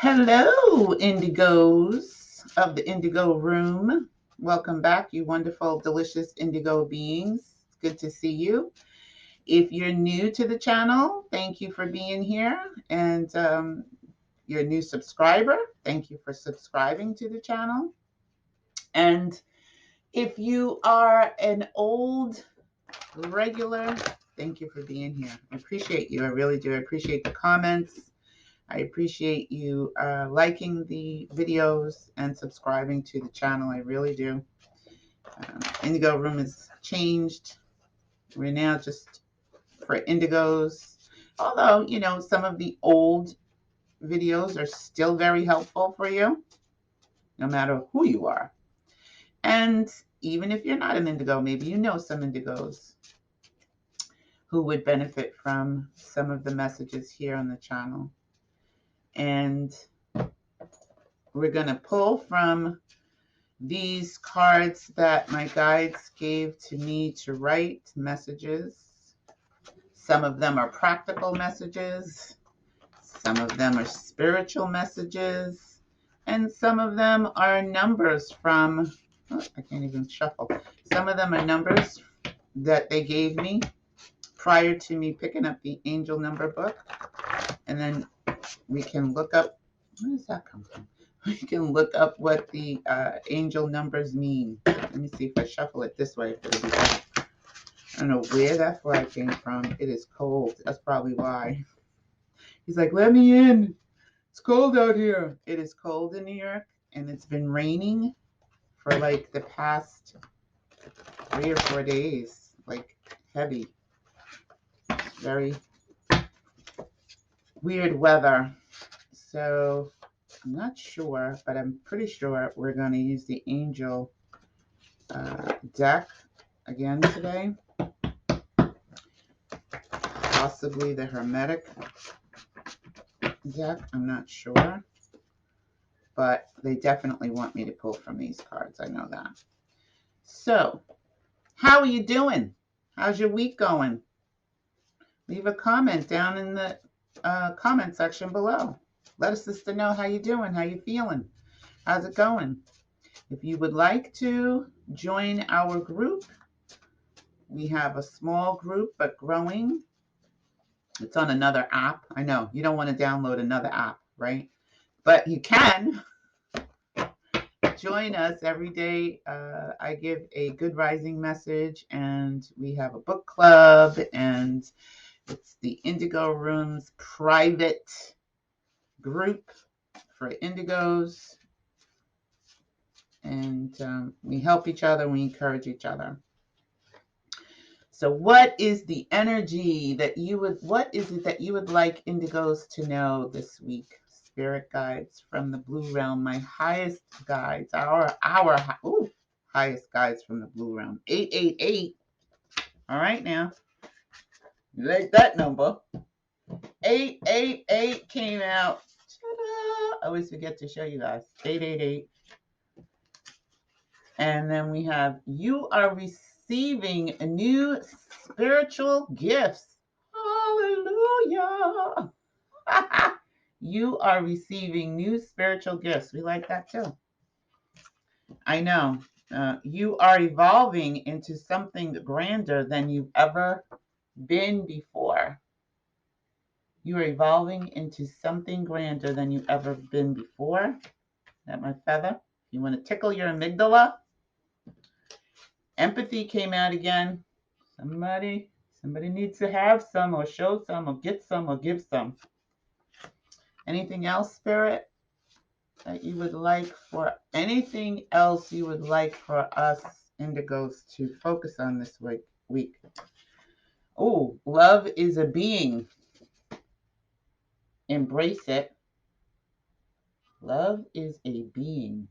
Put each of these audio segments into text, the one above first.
Hello, Indigos of the Indigo Room. Welcome back, you wonderful, delicious indigo beings. It's good to see you. If you're new to the channel, thank you for being here. And you're a new subscriber, thank you for subscribing to the channel. And if you are an old regular, thank you for being here. I appreciate you. I really do. I appreciate the comments. I appreciate you liking the videos and subscribing to the channel. I really do. Indigo Room has changed. We're now just for indigos. Although, you know, some of the old videos are still very helpful for you, no matter who you are. And even if you're not an indigo, maybe you know some indigos who would benefit from some of the messages here on the channel. And we're going to pull from these cards that my guides gave to me to write messages. Some of them are practical messages. Some of them are spiritual messages. And some of them are numbers from, I can't even shuffle. Some of them are numbers that they gave me prior to me picking up the angel number book. And then we can look up, where does that come from? We can look up what the angel numbers mean. Let me see if I shuffle it this way. If it'll be better. I don't know where that fly came from. It is cold. That's probably why. He's like, let me in. It's cold out here. It is cold in New York, and it's been raining for like the past 3 or 4 days. Like heavy. Very weird weather. So I'm not sure, but I'm pretty sure we're going to use the angel deck again today. Possibly the hermetic deck. I'm not sure. But they definitely want me to pull from these cards. I know that. So, how are you doing? How's your week going? Leave a comment down in the comment section below. Let us sister know how you're doing, how you feeling. How's it going? If you would like to join our group, we have a small group but growing. It's on another app. I know you don't want to download another app, right? But you can join us every day. I give a good rising message, and we have a book club, and it's the Indigo Room's private group for indigos. And we help each other, we encourage each other. So what is the energy that what is it that you would like indigos to know this week? Spirit guides from the blue realm, my highest guides, our highest guides from the blue realm. 888. All right now. You like that number? 888 came out. Ta-da! I always forget to show you guys. 888. And then we have, you are receiving new spiritual gifts. Hallelujah. You are receiving new spiritual gifts. We like that too. I know. You are evolving into something grander than you've ever been before. You are evolving into something grander than you've ever been before. Is that my feather? You want to tickle your amygdala? Empathy came out again. Somebody needs to have some or show some or get some or give some. Anything else, Spirit, that you would like for anything else you would like for us indigos to focus on this week? Oh, love is a being. Embrace it. Love is a being.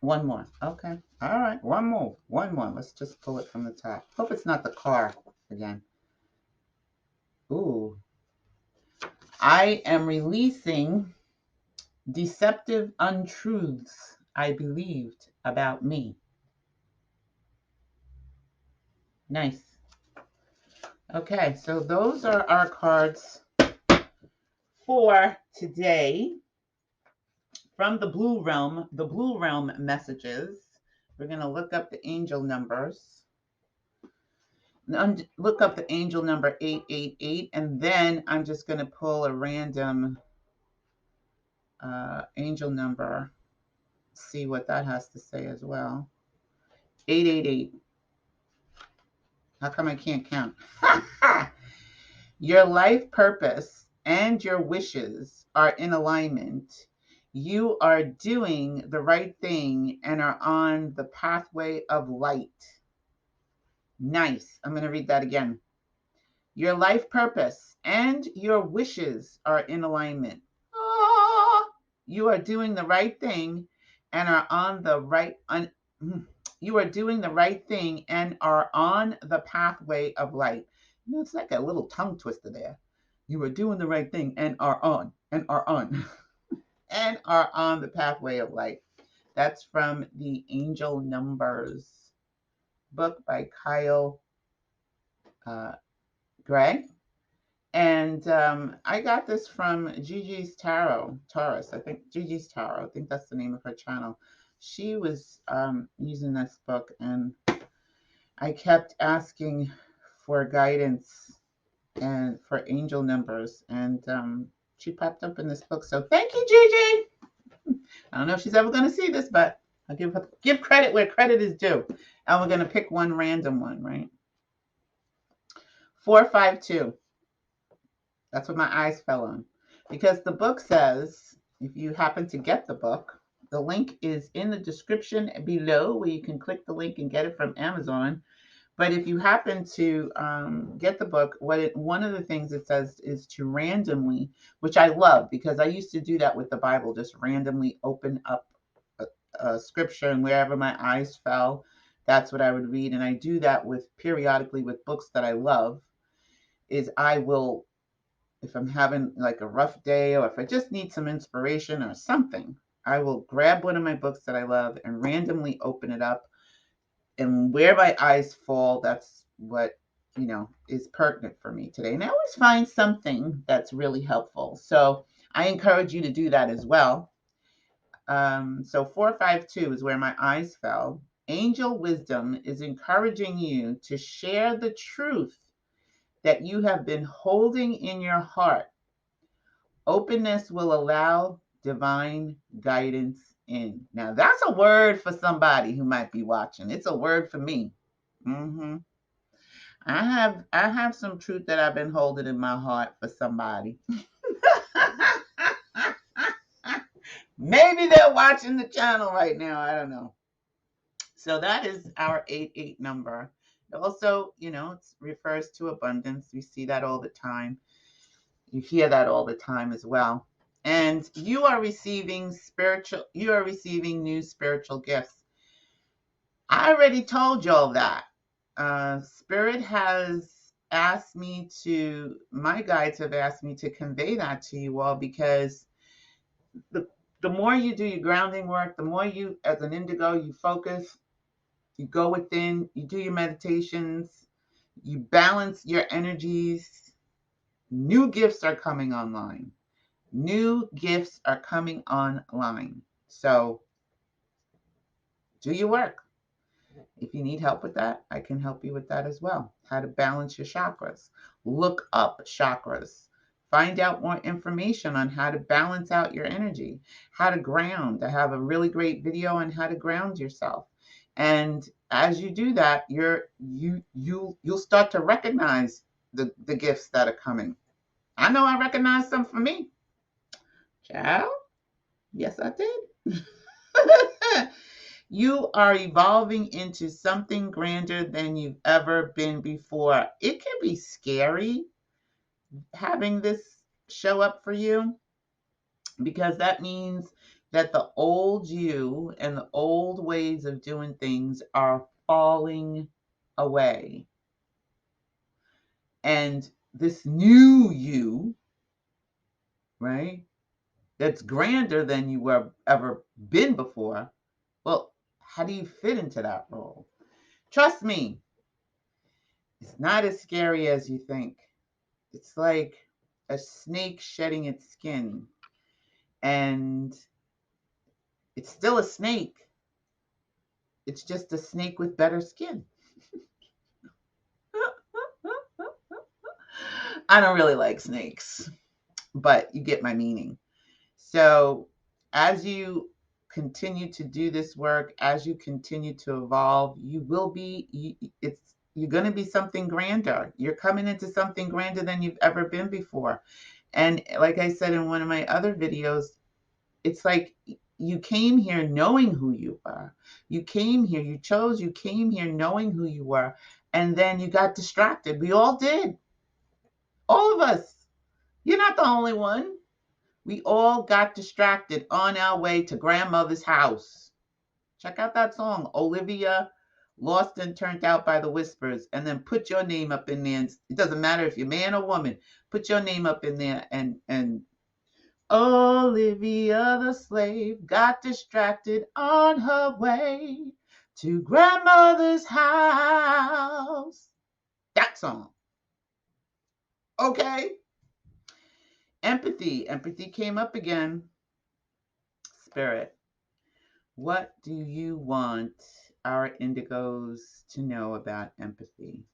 One more. Okay. All right. One more. Let's just pull it from the top. Hope it's not the car again. Ooh. I am releasing deceptive untruths I believed about me. Nice. Okay, so those are our cards for today, from the Blue Realm messages, we're going to look up the angel numbers. Look up the angel number 888, and then I'm just going to pull a random angel number, see what that has to say as well. 888. How come I can't count? Your life purpose and your wishes are in alignment. You are doing the right thing and are on the pathway of light. Nice. I'm going to read that again. Your life purpose and your wishes are in alignment. You are doing the right thing and are on the right you are doing the right thing and are on the pathway of light. You know, it's like a little tongue twister there. You are doing the right thing and are on and are on the pathway of light. That's from the Angel Numbers book by Kyle Gray. And I got this from Gigi's Taurus. I think Gigi's Tarot. I think that's the name of her channel. She was using this book, and I kept asking for guidance and for angel numbers, and she popped up in this book. So thank you, Gigi. I don't know if she's ever going to see this, but I'll give credit where credit is due. And we're going to pick one random one, right? 452. That's what my eyes fell on. Because the book says, if you happen to get the book, the link is in the description below where you can click the link and get it from Amazon. But if you happen to get the book, one of the things it says is to randomly, which I love because I used to do that with the Bible, just randomly open up a scripture, and wherever my eyes fell, that's what I would read. And I do that periodically with books that I love, is I will, if I'm having like a rough day or if I just need some inspiration or something, I will grab one of my books that I love and randomly open it up. And where my eyes fall, that's what, is pertinent for me today. And I always find something that's really helpful. So I encourage you to do that as well. So 452 is where my eyes fell. Angel wisdom is encouraging you to share the truth that you have been holding in your heart. Openness will allow divine guidance in. Now, that's a word for somebody who might be watching. It's a word for me. I have some truth that I've been holding in my heart for somebody. Maybe they're watching the channel right now. I don't know. So that is our 88 number. Also, it refers to abundance. We see that all the time. You hear that all the time as well. And you are receiving new spiritual gifts. I already told y'all that. Spirit has asked me my guides have asked me to convey that to you all, because the more you do your grounding work, the more you, as an indigo, you focus, you go within, you do your meditations, you balance your energies, new gifts are coming online. New gifts are coming online. So do your work. If you need help with that, I can help you with that as well. How to balance your chakras. Look up chakras. Find out more information on how to balance out your energy, how to ground. I have a really great video on how to ground yourself. And as you do that, you'll start to recognize the gifts that are coming. I know I recognize some for me. Child, yes, I did. You are evolving into something grander than you've ever been before. It can be scary having this show up for you, because that means that the old you and the old ways of doing things are falling away. And this new you, right, that's grander than you were ever been before, well, how do you fit into that role? Trust me, it's not as scary as you think. It's like a snake shedding its skin. And it's still a snake. It's just a snake with better skin. I don't really like snakes, but you get my meaning. So as you continue to do this work, as you continue to evolve, you will be, you're going to be something grander. You're coming into something grander than you've ever been before. And like I said in one of my other videos, it's like you came here knowing who you are. You came here, you came here knowing who you were. And then you got distracted. We all did. All of us. You're not the only one. We all got distracted on our way to grandmother's house. Check out that song, Olivia, Lost and Turned Out by the Whispers, and then put your name up in there. It doesn't matter if you're man or woman. Put your name up in there and Olivia the slave got distracted on her way to grandmother's house. That song. Okay. Empathy. Empathy came up again. Spirit. What do you want our indigos to know about empathy?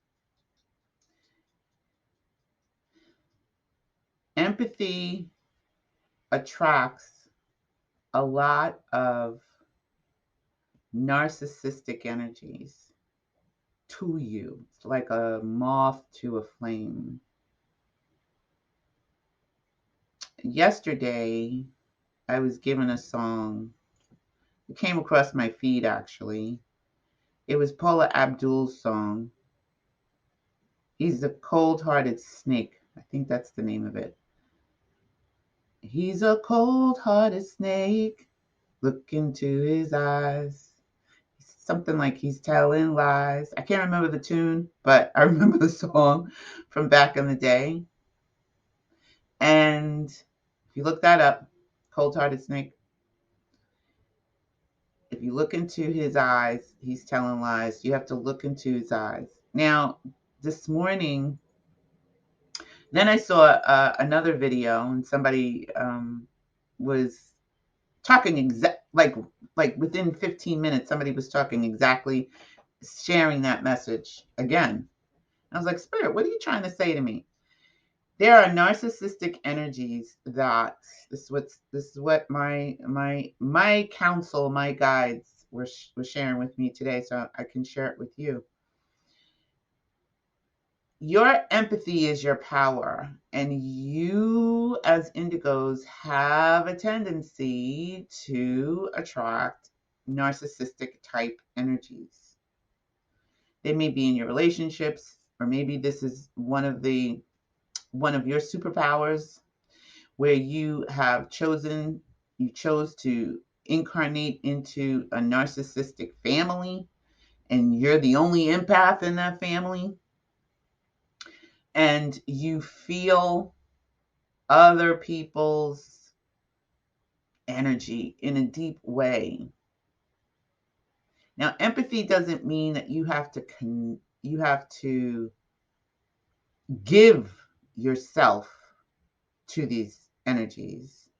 Empathy attracts a lot of narcissistic energies to you. It's like a moth to a flame. Yesterday, I was given a song. It came across my feed, actually. It was Paula Abdul's song. He's a cold-hearted snake. I think that's the name of it. He's a cold-hearted snake. Look into his eyes. Something like he's telling lies. I can't remember the tune, but I remember the song from back in the day. And if you look that up, cold-hearted snake, if you look into his eyes, he's telling lies. You have to look into his eyes. Now, this morning, then I saw another video, and somebody was talking like within 15 minutes, somebody was talking exactly, sharing that message again. I was like, Spirit, what are you trying to say to me? There are narcissistic energies that this is what my counsel, my guides were sharing with me today, so I can share it with you. Your empathy is your power, and you as indigos have a tendency to attract narcissistic type energies. They may be in your relationships, or maybe this is one of your superpowers where you chose to incarnate into a narcissistic family, and you're the only empath in that family. And you feel other people's energy in a deep way. Now, empathy doesn't mean that you have to give yourself to these energies.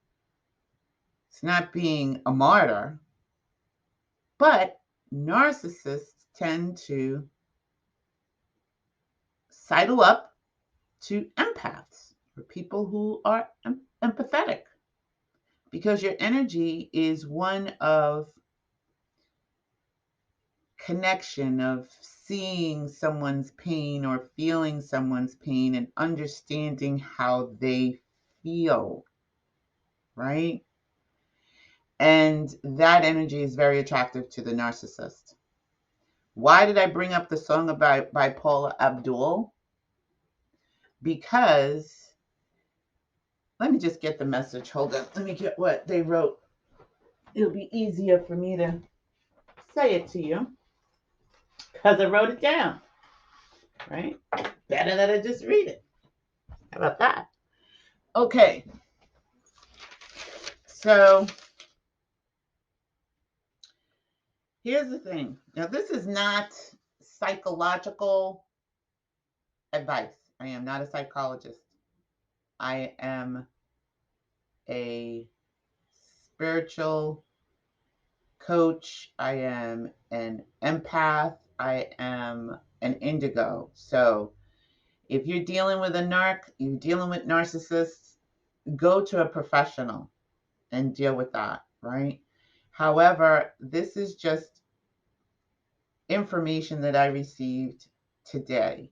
It's not being a martyr, but narcissists tend to sidle up to empaths or people who are empathetic, because your energy is one of connection, of seeing someone's pain or feeling someone's pain and understanding how they feel, right? And that energy is very attractive to the narcissist. Why did I bring up the song by Paula Abdul? Because, let me just get the message. Hold on. Let me get what they wrote. It'll be easier for me to say it to you because I wrote it down, right? Better that I just read it. How about that? Okay. So here's the thing. Now, this is not psychological advice. I am not a psychologist. I am a spiritual coach. I am an empath. I am an indigo. So if you're dealing with a you're dealing with narcissists, go to a professional and deal with that, right? However, this is just information that I received today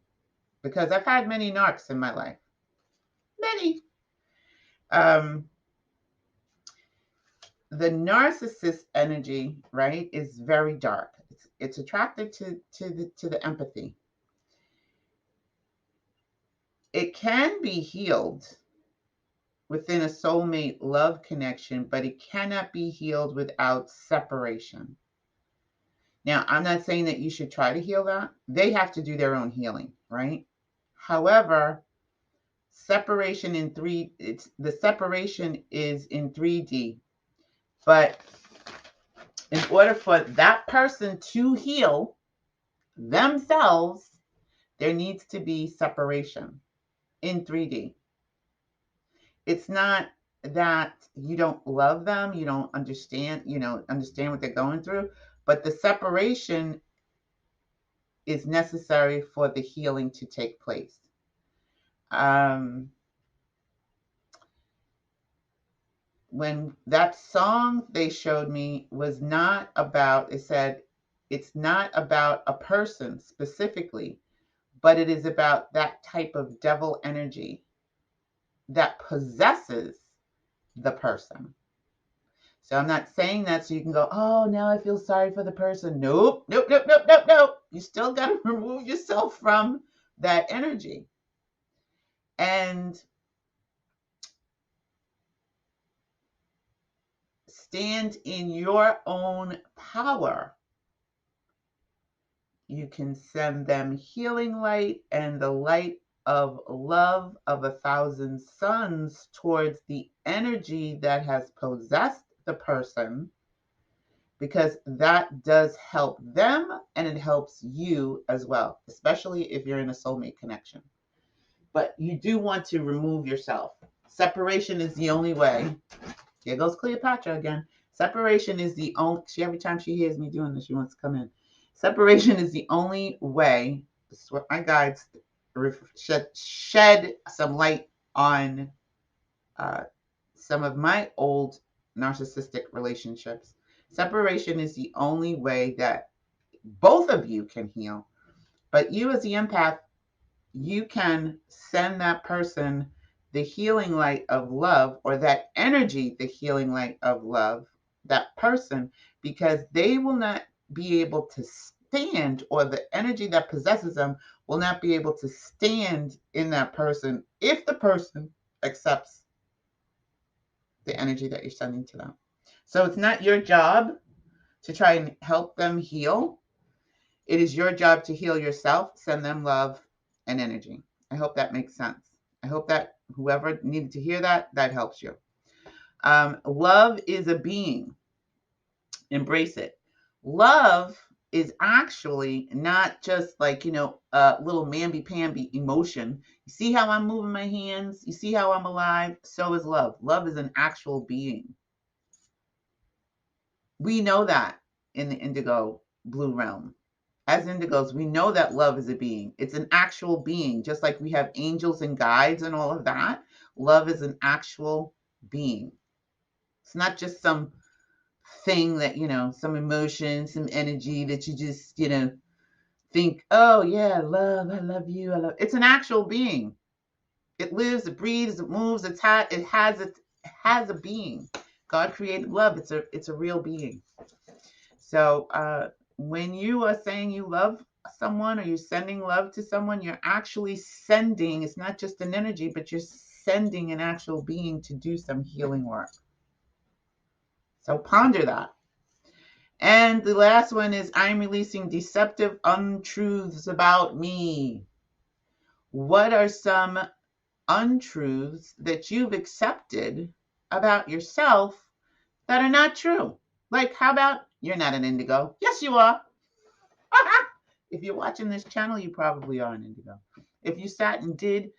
because I've had many narcs in my life. Many. Um, the narcissist energy, right, is very dark. It's attracted to the empathy. It can be healed within a soulmate love connection, but it cannot be healed without separation. Now, I'm not saying that you should try to heal that. They have to do their own healing, right? However, separation in the separation is in 3D. But in order for that person to heal themselves, there needs to be separation in 3D. It's not that you don't love them, you don't understand what they're going through, but the separation is necessary for the healing to take place. When that song they showed me was not about, it said, it's not about a person specifically, but it is about that type of devil energy that possesses the person. So I'm not saying that so you can go, oh, now I feel sorry for the person. Nope. You still got to remove yourself from that energy. And stand in your own power. You can send them healing light and the light of love of 1,000 suns towards the energy that has possessed the person, because that does help them and it helps you as well, especially if you're in a soulmate connection. But you do want to remove yourself. Separation is the only way. Here goes Cleopatra again. Separation is the only, every time she hears me doing this, she wants to come in. Separation is the only way. This is what my guides shed some light on some of my old narcissistic relationships. Separation is the only way that both of you can heal. But you as the empath, you can send that person the healing light of love, or that energy, the healing light of love, that person, because they will not be able to stand, or the energy that possesses them will not be able to stand in that person if the person accepts the energy that you're sending to them. So it's not your job to try and help them heal. It is your job to heal yourself, send them love and energy. I hope that makes sense. I hope that whoever needed to hear that, that helps you. Love is a being. Embrace it. Love is actually not just like, a little mamby-pamby emotion. You see how I'm moving my hands? You see how I'm alive? So is love. Love is an actual being. We know that in the indigo blue realm. As indigos, we know that love is a being. It's an actual being, just like we have angels and guides and all of that. Love is an actual being. It's not just some thing that, some emotion, some energy that you just, think, oh yeah, love, I love you, I love. It's an actual being. It lives, it breathes, it moves, it has a being. God created love. It's a real being. So when you are saying you love someone, or you're sending love to someone, you're actually sending, it's not just an energy, but you're sending an actual being to do some healing work. So ponder that. And the last one is, I'm releasing deceptive untruths about me. What are some untruths that you've accepted about yourself that are not true? Like, how about, you're not an indigo? Yes, you are. If you're watching this channel, you probably are an indigo. If you sat and did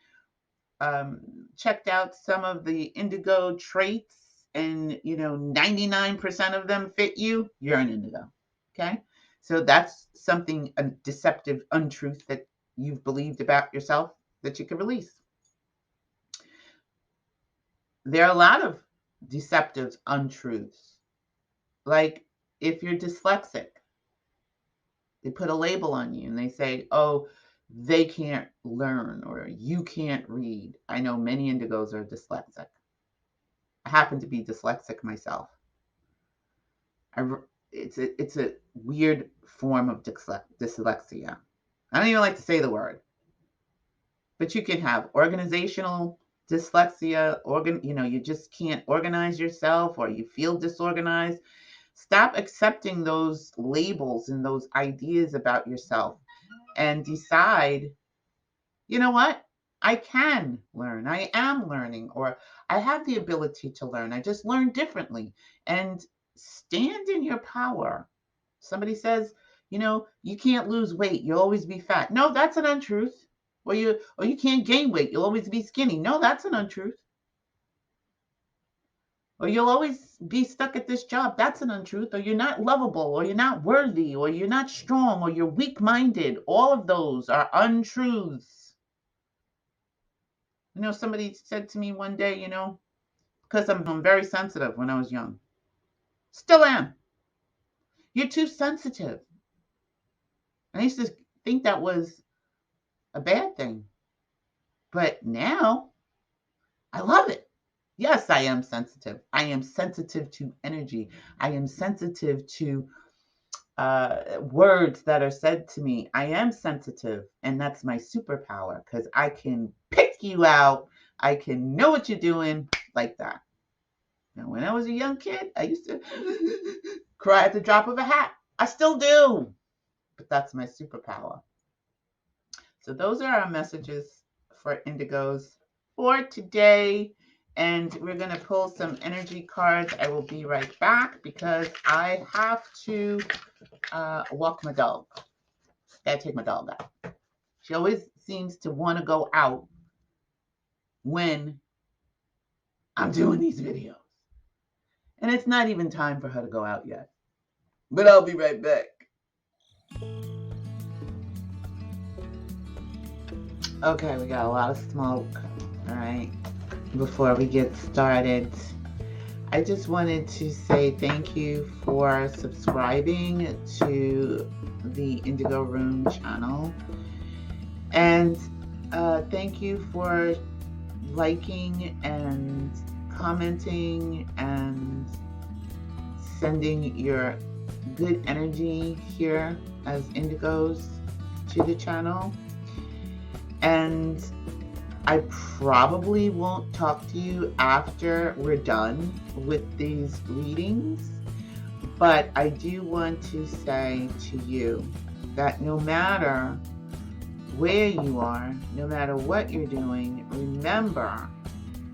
checked out some of the indigo traits and 99% of them fit you, you're an indigo. Okay, so that's something, a deceptive untruth that you've believed about yourself that you can release. There are a lot of deceptive untruths, like if you're dyslexic, they put a label on you and they say, oh, they can't learn or you can't read. I know many indigos are dyslexic. I happen to be dyslexic myself. It's a weird form of dyslexia. I don't even like to say the word. But you can have organizational dyslexia, you just can't organize yourself or you feel disorganized. Stop accepting those labels and those ideas about yourself and decide, you know what? I can learn. I am learning, or I have the ability to learn. I just learn differently. And stand in your power. Somebody says, you can't lose weight. You'll always be fat. No, that's an untruth. Or you can't gain weight. You'll always be skinny. No, that's an untruth. Or you'll always be stuck at this job. That's an untruth. Or you're not lovable, or you're not worthy, or you're not strong, or you're weak-minded. All of those are untruths. Somebody said to me one day, because I'm very sensitive when I was young. Still am. You're too sensitive. I used to think that was a bad thing. But now I love it. Yes, I am sensitive. I am sensitive to energy. I am sensitive to words that are said to me. I am sensitive, and that's my superpower because I can pick you out. I can know what you're doing like that. Now, when I was a young kid, I used to cry at the drop of a hat. I still do, but that's my superpower. So those are our messages for indigos for today. And we're going to pull some energy cards. I will be right back because I have to walk my dog. Gotta take my dog out. She always seems to want to go out when I'm doing these videos. And it's not even time for her to go out yet. But I'll be right back. Okay, we got a lot of smoke. All right. Before we get started, I just wanted to say thank you for subscribing to the Indigo Room channel. And thank you for liking and commenting and sending your good energy here as indigos to the channel. And I probably won't talk to you after we're done with these readings, but I do want to say to you that no matter where you are, no matter what you're doing, remember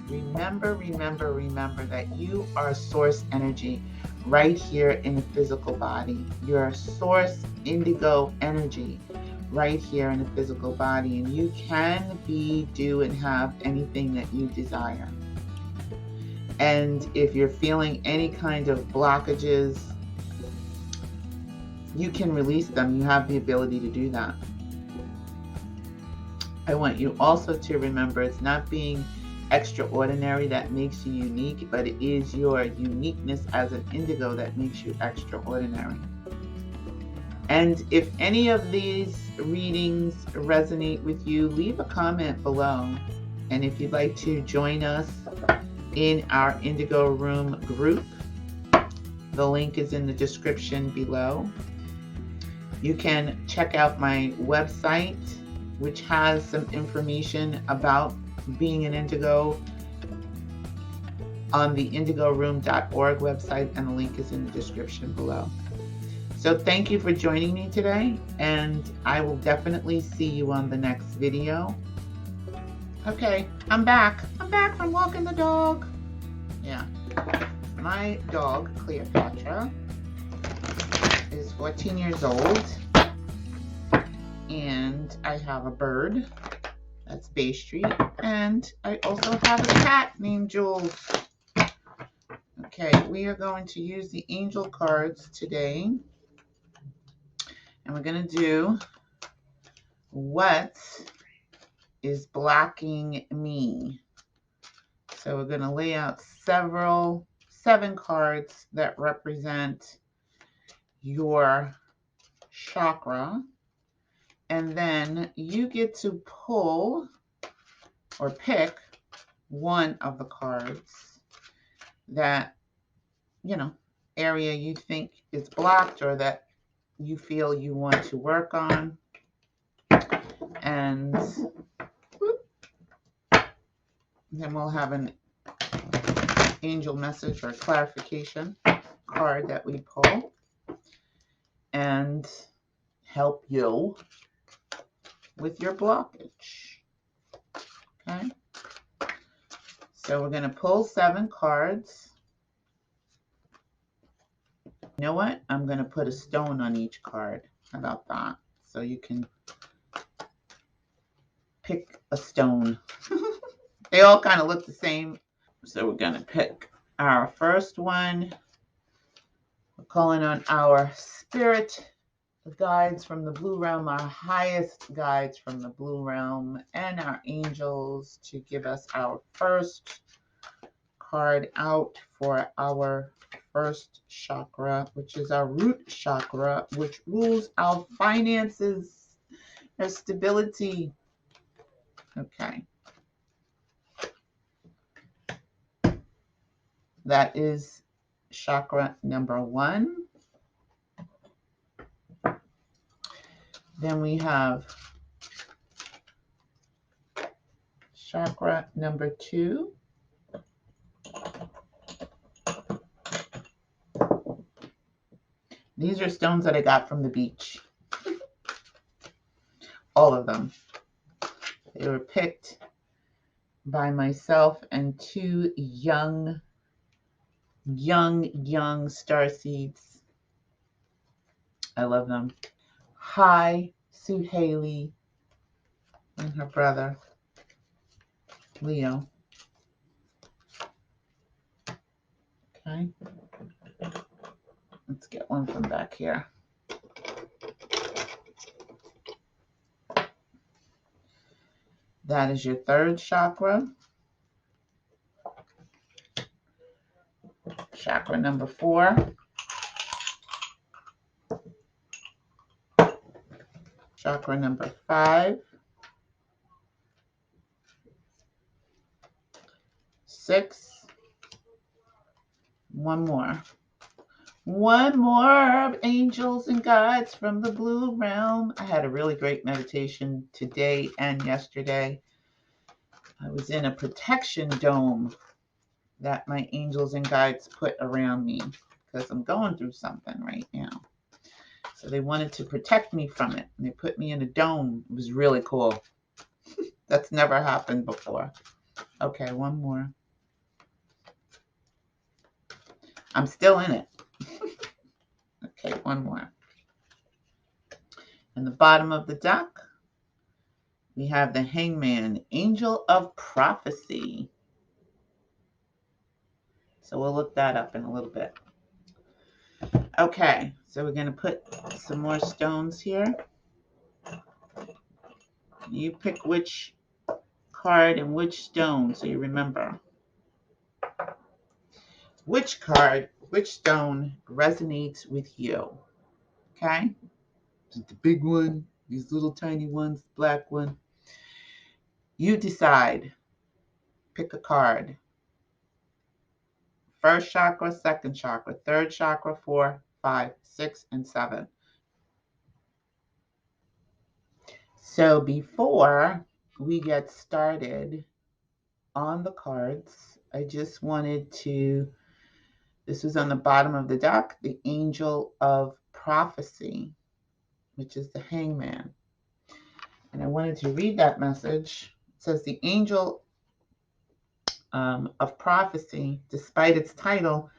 that you are source energy right here in the physical body. You're source indigo energy right here in the physical body, and you can be, do, and have anything that you desire. And if you're feeling any kind of blockages, you can release them. You have the ability to do that. I want you also to remember it's not being extraordinary that makes you unique, but it is your uniqueness as an indigo that makes you extraordinary. And if any of these readings resonate with you, leave a comment below. And if you'd like to join us in our Indigo Room group, the link is in the description below. You can check out my website, which has some information about being an indigo on the indigoroom.org website, and the link is in the description below. So thank you for joining me today, and I will definitely see you on the next video. Okay, I'm back. I'm back from walking the dog. Yeah, my dog, Cleopatra, is 14 years old, and I have a bird. That's Bay Street. And I also have a cat named Jules. Okay, we are going to use the angel cards today. And we're going to do what is blocking me. So we're going to lay out 7 cards that represent your chakra. And then you get to pull or pick one of the cards that, area you think is blocked or that you feel you want to work on. And then we'll have an angel message or clarification card that we pull and help you with your blockage. Okay. So we're going to pull 7 cards. You know what? I'm going to put a stone on each card. How about that? So you can pick a stone. They all kind of look the same. So we're going to pick our first one. We're calling on our spirit guides from the blue realm, our highest guides from the blue realm, and our angels to give us our first card out for our first chakra, which is our root chakra, which rules our finances, our stability. Okay. That is chakra number 1. Then we have chakra number 2. These are stones that I got from the beach. All of them. They were picked by myself and 2 young star seeds. I love them. Hi, Sue Haley and her brother, Leo. Okay. Let's get one from back here. That is your 3rd chakra. Chakra number 4. Chakra number 5. 6. One more. One more, angels and guides from the blue realm. I had a really great meditation today and yesterday. I was in a protection dome that my angels and guides put around me because I'm going through something right now. So they wanted to protect me from it. And they put me in a dome. It was really cool. That's never happened before. Okay, one more. I'm still in it. Okay, one more. In the bottom of the deck, we have the Hangman, Angel of Prophecy. So we'll look that up in a little bit. Okay, so we're going to put some more stones here. You pick which card and which stone so you remember. Which card, which stone resonates with you. Okay? The big one, these little tiny ones, black one. You decide. Pick a card. 1st chakra, 2nd chakra, 3rd chakra, 4, 5, 6, and 7. So before we get started on the cards, I just wanted to, this was on the bottom of the deck, the Angel of Prophecy, which is the Hangman. And I wanted to read that message. It says the Angel of Prophecy, despite its title,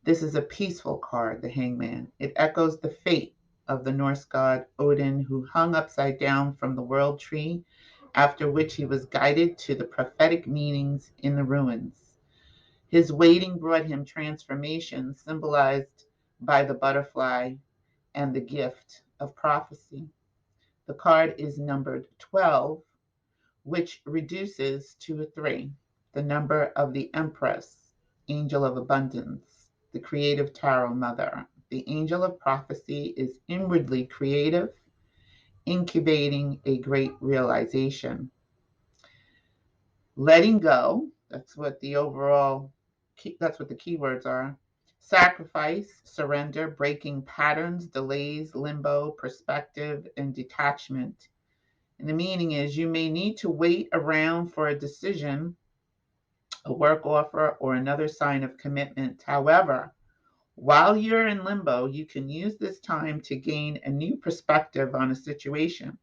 this is a peaceful card, the Hangman. It echoes the fate of the Norse god Odin, who hung upside down from the world tree after which he was guided to the prophetic meanings in the ruins. His waiting brought him transformation, symbolized by the butterfly and the gift of prophecy. The card is numbered 12, which reduces to a 3, the number of the Empress, Angel of Abundance, the creative Tarot Mother. The Angel of Prophecy is inwardly creative, incubating a great realization. Letting go, that's what the keywords are. Sacrifice, surrender, breaking patterns, delays, limbo, perspective, and detachment. And the meaning is you may need to wait around for a decision, a work offer, or another sign of commitment. However, while you're in limbo, you can use this time to gain a new perspective on a situation.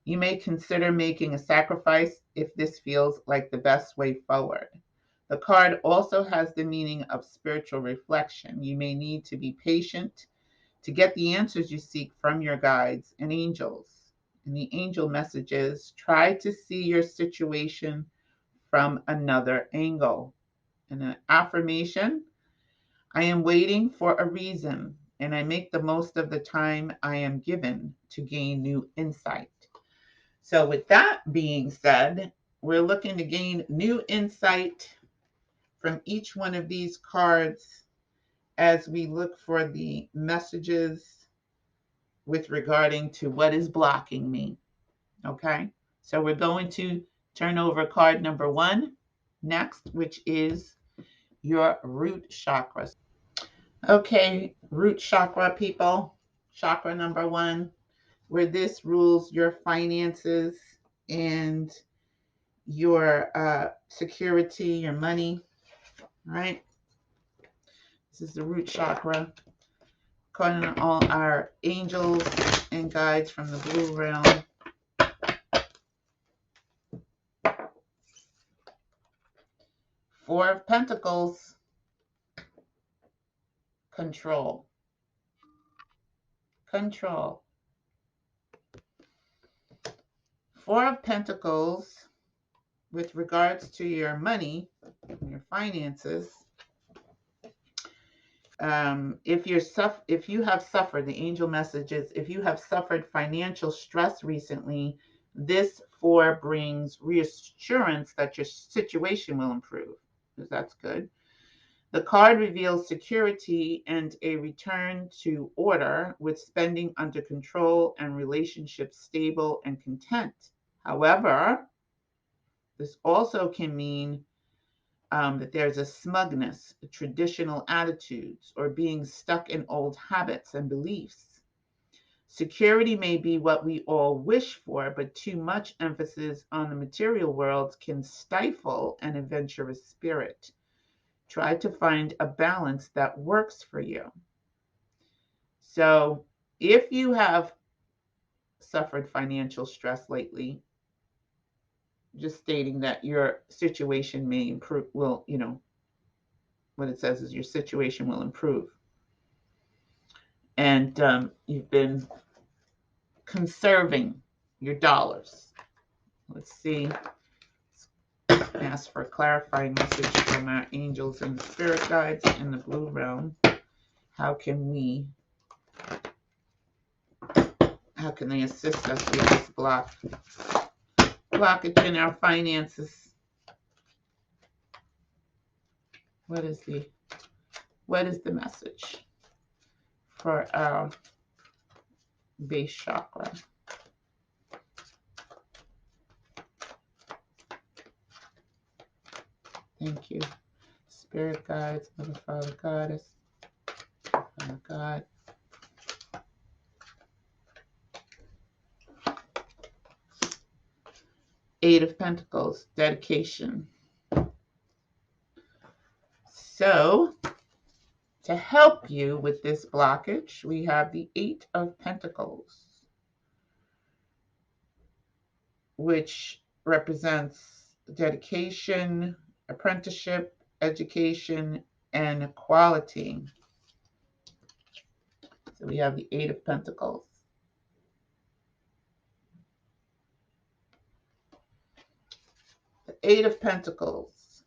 You may consider making a sacrifice if this feels like the best way forward. The card also has the meaning of spiritual reflection. You may need to be patient to get the answers you seek from your guides and angels. And the angel messages, try to see your situation from another angle. And an affirmation, I am waiting for a reason, and I make the most of the time I am given to gain new insight. So with that being said, we're looking to gain new insight from each one of these cards as we look for the messages with regarding to what is blocking me. Okay, so we're going to turn over card number 1 next, which is your root chakra. Okay, root chakra people, chakra number 1, where this rules your finances and your security, your money, right? This is the root chakra. Calling on all our angels and guides from the blue realm. Four of Pentacles, control. Control. Four of Pentacles, with regards to your money, your finances. If you have suffered, the angel messages, if you have suffered financial stress recently, this 4 brings reassurance that your situation will improve. That's good. The card reveals security and a return to order, with spending under control and relationships stable and content. However, this also can mean that there's a smugness, traditional attitudes, or being stuck in old habits and beliefs. Security may be what we all wish for, but too much emphasis on the material world can stifle an adventurous spirit. Try to find a balance that works for you. So, if you have suffered financial stress lately, just stating that your situation may improve, will, what it says is your situation will improve. And you've been conserving your dollars. Let's see. Ask for a clarifying message from our angels and spirit guides in the blue realm. How can they assist us with this blockage in our finances? What is the message for our base chakra? Thank you. Spirit guides, Mother, Father, Goddess, Father, God. Eight of Pentacles, dedication. So, to help you with this blockage, we have the Eight of Pentacles, which represents dedication, apprenticeship, education, and equality. So we have the Eight of Pentacles. Eight of Pentacles.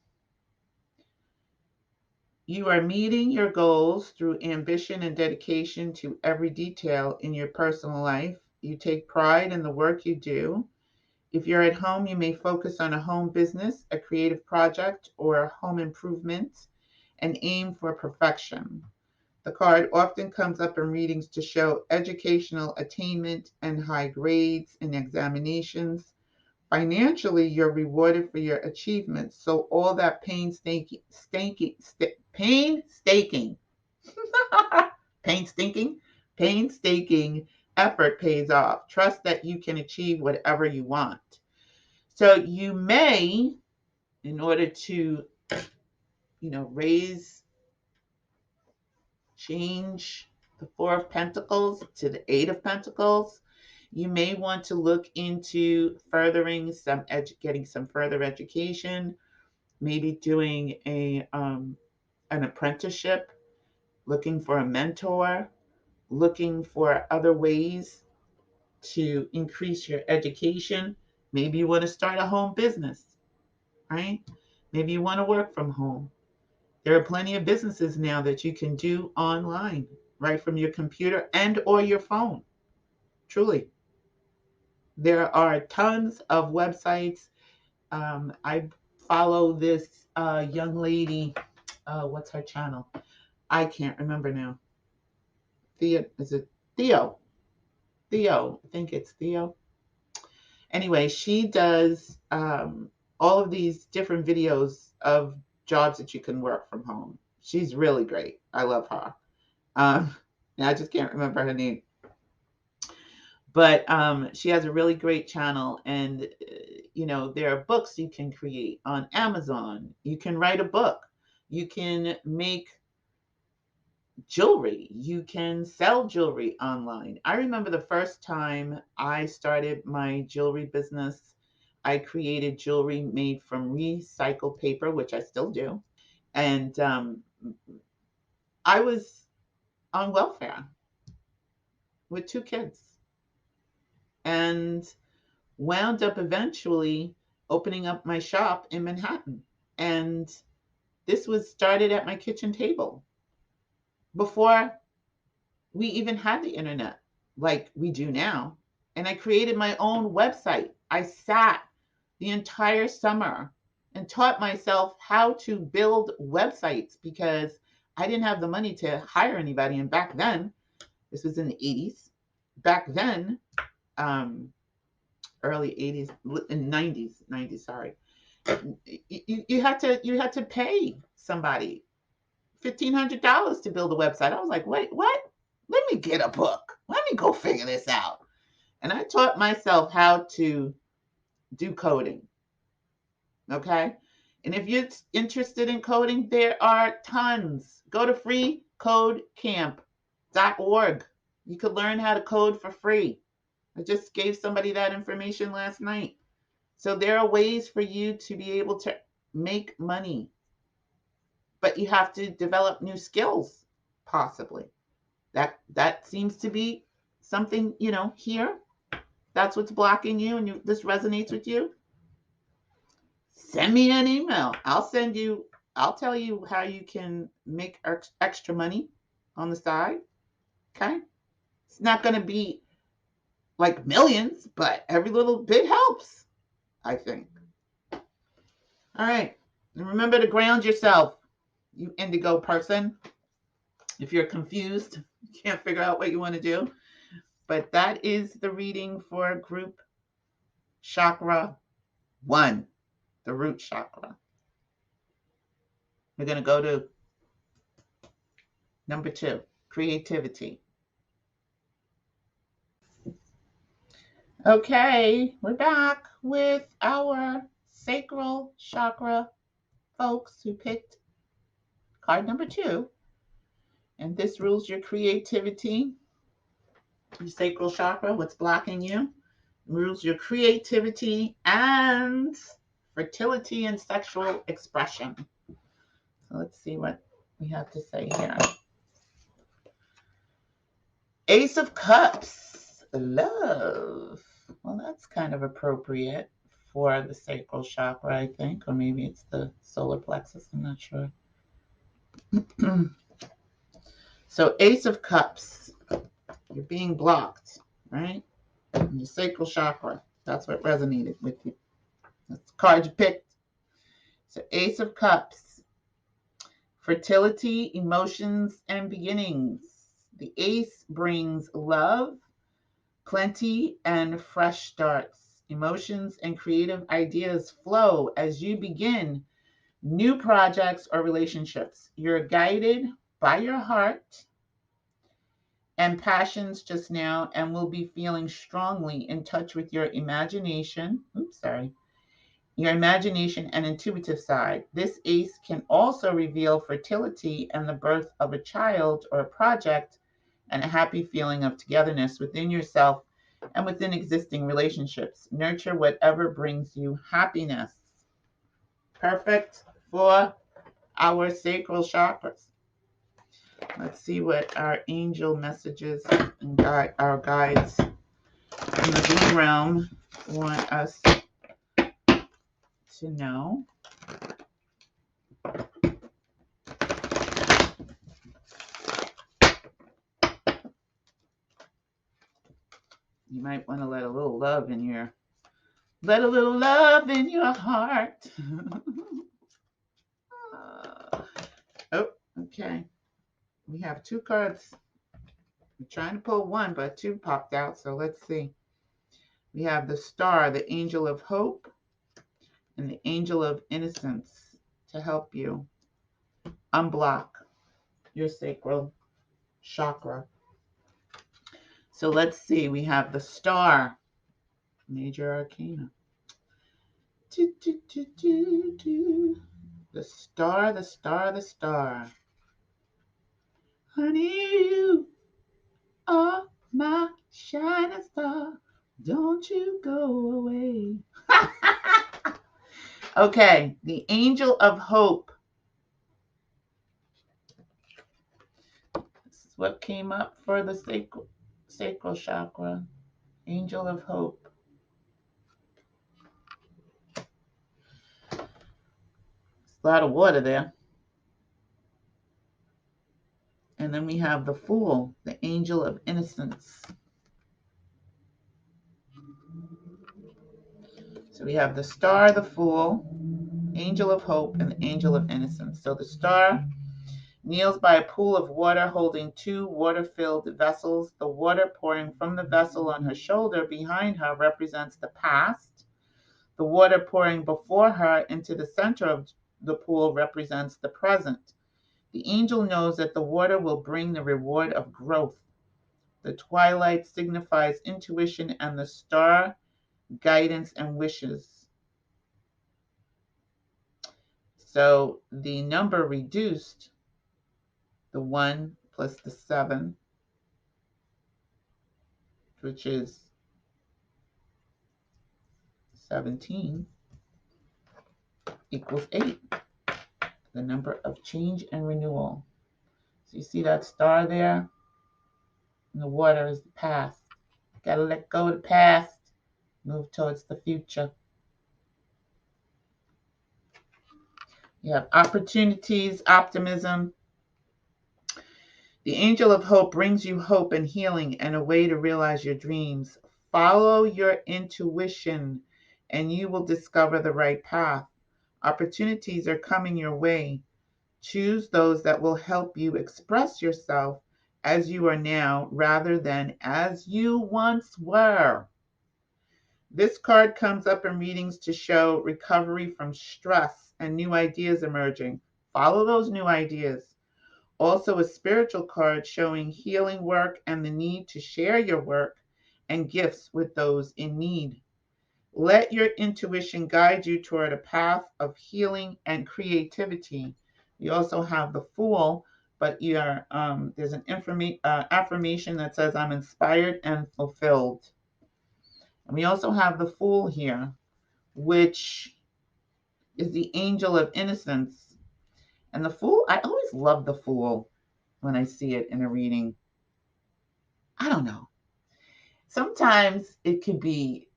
You are meeting your goals through ambition and dedication to every detail in your personal life. You take pride in the work you do. If you're at home, you may focus on a home business, a creative project, or a home improvement and aim for perfection. The card often comes up in readings to show educational attainment and high grades in examinations. Financially, you're rewarded for your achievements. So all that painstaking painstaking effort pays off. Trust that you can achieve whatever you want. So you may, in order to, change the Four of Pentacles to the Eight of Pentacles, you may want to look into furthering getting some further education, maybe doing an apprenticeship, looking for a mentor, looking for other ways to increase your education. Maybe you want to start a home business, right? Maybe you want to work from home. There are plenty of businesses now that you can do online, right from your computer and or your phone. Truly. There are tons of websites. I follow this young lady. What's her channel? I can't remember now. Theo, is it Theo? Theo, I think it's Theo. Anyway, she does all of these different videos of jobs that you can work from home. She's really great. I love her. I just can't remember her name. But she has a really great channel, and there are books you can create on Amazon. You can write a book. You can make jewelry. You can sell jewelry online. I remember the first time I started my jewelry business, I created jewelry made from recycled paper, which I still do. And I was on welfare with 2 kids and wound up eventually opening up my shop in Manhattan. And this was started at my kitchen table before we even had the internet like we do now. And I created my own website. I sat the entire summer and taught myself how to build websites because I didn't have the money to hire anybody. And back then, this was in the 80s. Back then, early 80s, in 90s, sorry. You had to pay somebody $1,500 to build a website. I was like, wait, what? Let me get a book. Let me go figure this out. And I taught myself how to do coding. Okay. And if you're interested in coding, there are tons. Go to freecodecamp.org. You could learn how to code for free. I just gave somebody that information last night. So there are ways for you to be able to make money, but you have to develop new skills, possibly. That seems to be something, here. That's what's blocking you, and this resonates with you. Send me an email. I'll tell you how you can make extra money on the side. Okay. It's not going to be like millions, but every little bit helps, I think. All right. And remember to ground yourself, you indigo person. If you're confused, you can't figure out what you want to do. But that is the reading for group chakra 1, the root chakra. We're going to go to number 2, creativity. Okay, we're back with our sacral chakra folks who picked card number 2. And this rules your creativity, your sacral chakra, what's blocking you. Rules your creativity and fertility and sexual expression. So let's see what we have to say here. Ace of Cups, love. Well, that's kind of appropriate for the sacral chakra, I think, or maybe it's the solar plexus. I'm not sure. So Ace of Cups, you're being blocked, right? And your sacral chakra, that's what resonated with you. That's the card you picked. So Ace of Cups, fertility, emotions, and beginnings. The ace brings love, plenty, and fresh starts. Emotions and creative ideas flow as you begin new projects or relationships. You're guided by your heart and passions just now and will be feeling strongly in touch with your imagination. Your imagination and intuitive side. This ace can also reveal fertility and the birth of a child or a project and a happy feeling of togetherness within yourself and within existing relationships. Nurture whatever brings you happiness. Perfect for our sacral chakras. Let's see what our angel messages and our guides in the blue realm want us to know. You might want to let a little love in your heart. Oh, okay. We have two cards. We're trying to pull one, but two popped out. So let's see. We have the Star, the Angel of Hope, and the Angel of Innocence to help you unblock your sacral chakra. So let's see. We have the Star, Major Arcana. The Star, the Star, the Star. Honey, you are my shining star. Don't you go away. Okay, the Angel of Hope. This is what came up for the sacral chakra. Angel of Hope. There's a lot of water there. And then we have the Fool, the Angel of Innocence. So we have the Star, the Fool, Angel of Hope, and the Angel of Innocence. So the Star kneels by a pool of water holding two water-filled vessels. The water pouring from the vessel on her shoulder behind her represents the past. The water pouring before her into the center of the pool represents the present. The angel knows that the water will bring the reward of growth. The twilight signifies intuition and the star guidance and wishes. So the number reduced, the 1 plus the 7, which is 17, equals 8, the number of change and renewal. So you see that star there? And the water is the past. Got to let go of the past, move towards the future. You have opportunities, optimism. The angel of hope brings you hope and healing and a way to realize your dreams. Follow your intuition and you will discover the right path. Opportunities are coming your way. Choose those that will help you express yourself as you are now rather than as you once were. This card comes up in readings to show recovery from stress and new ideas emerging. Follow those new ideas. Also, a spiritual card showing healing work and the need to share your work and gifts with those in need. Let your intuition guide you toward a path of healing and creativity. You also have the Fool, but there's an affirmation that says, I'm inspired and fulfilled. And we also have the Fool here, which is the angel of innocence. And the Fool, I always love the Fool when I see it in a reading. I don't know. Sometimes it could be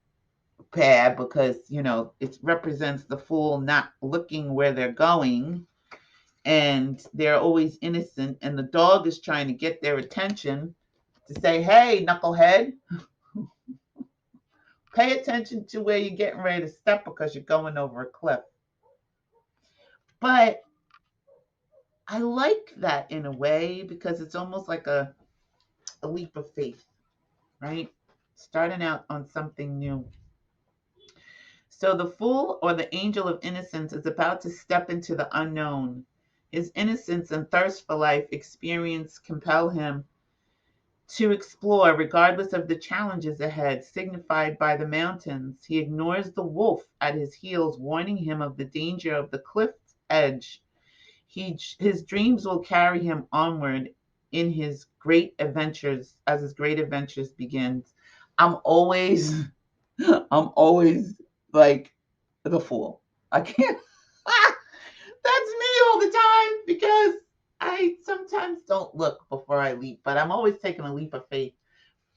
bad because, you know, it represents the fool not looking where they're going, and they're always innocent, and the dog is trying to get their attention to say, hey, knucklehead, pay attention to where you're getting ready to step because you're going over a cliff. But I like that in a way because it's almost like a leap of faith, right? Starting out on something new. So the fool, or the angel of innocence, is about to step into the unknown. His innocence and thirst for life experience compel him to explore regardless of the challenges ahead, signified by the mountains. He ignores the wolf at his heels, warning him of the danger of the cliff edge. His dreams will carry him onward in his great adventures as his great adventures begins. I'm always I'm always like the fool. I can't that's me all the time because I sometimes don't look before I leap, but I'm always taking a leap of faith.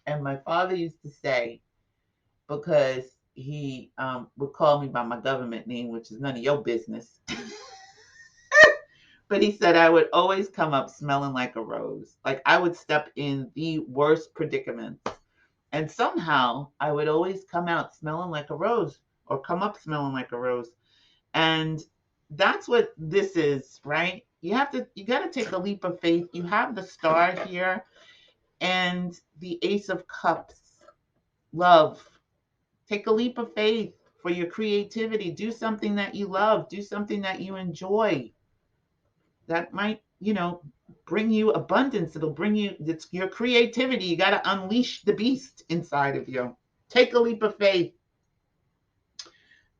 And my father used to say, because he would call me by my government name, which is none of your business. But he said I would always come up smelling like a rose. Like I would step in the worst predicaments. And somehow I would always come out smelling like a rose or come up smelling like a rose. And that's what this is, right? You got to take a leap of faith. You have the star here and the Ace of Cups. Love. Take a leap of faith for your creativity. Do something that you love. Do something that you enjoy. That might, bring you abundance. It'll bring you, it's your creativity. You got to unleash the beast inside of you. Take a leap of faith.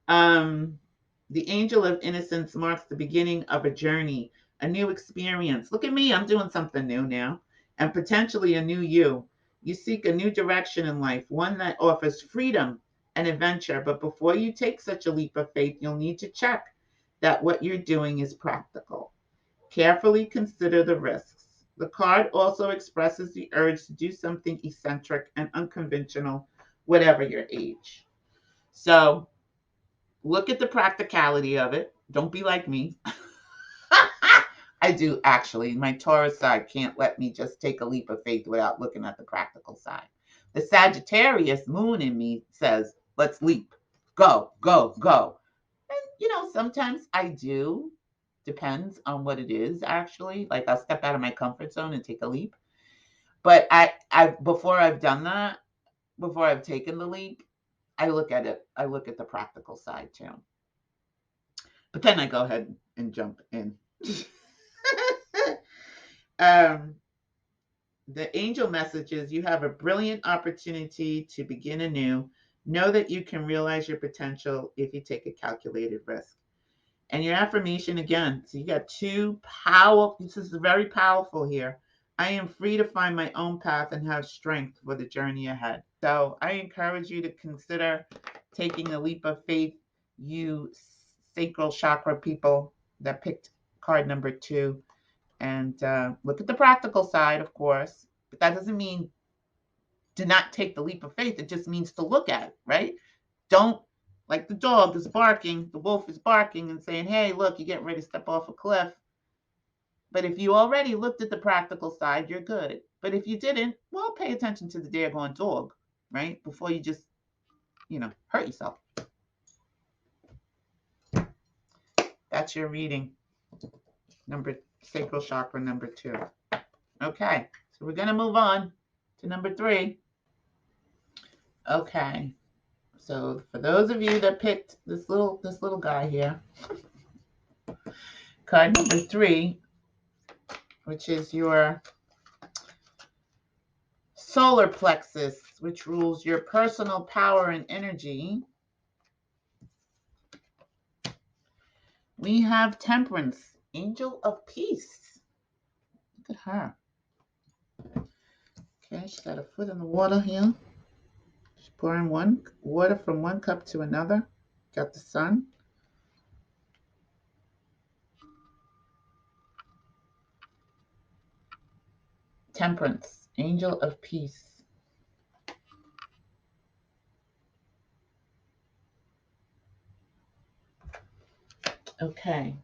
The angel of innocence marks the beginning of a journey, a new experience. Look at me, I'm doing something new now, and potentially a new you. You seek a new direction in life, one that offers freedom and adventure. But before you take such a leap of faith, you'll need to check that what you're doing is practical. Carefully consider the risks. The card also expresses the urge to do something eccentric and unconventional, whatever your age. So look at the practicality of it. Don't be like me. I do actually. My Taurus side can't let me just take a leap of faith without looking at the practical side. The Sagittarius moon in me says, let's leap. Go, go, go. And, sometimes I do. Depends on what it is, actually. Like I'll step out of my comfort zone and take a leap. But before I've done that, before I've taken the leap, I look at it. I look at the practical side too. But then I go ahead and jump in. um, the angel message is you have a brilliant opportunity to begin anew. Know that you can realize your potential if you take a calculated risk. And your affirmation again, so you got two powerful, this is very powerful here. I am free to find my own path and have strength for the journey ahead. So I encourage you to consider taking a leap of faith, you Sacral Chakra people that picked card number 2. And look at the practical side, of course. But that doesn't mean to not take the leap of faith. It just means to look at it, right? Don't, like the dog is barking, the wolf is barking and saying, hey, look, you're getting ready to step off a cliff. But if you already looked at the practical side, you're good. But if you didn't, well, pay attention to the daggone dog, right? Before you just, hurt yourself. That's your reading. Sacral Chakra number 2. Okay, so we're going to move on to number 3. Okay, so for those of you that picked this little guy here, card number 3, which is your solar plexus, which rules your personal power and energy. We have Temperance, Angel of Peace. Look at her. Okay, she's got a foot in the water here. She's pouring water from one cup to another. Got the sun. Temperance, Angel of Peace. Okay.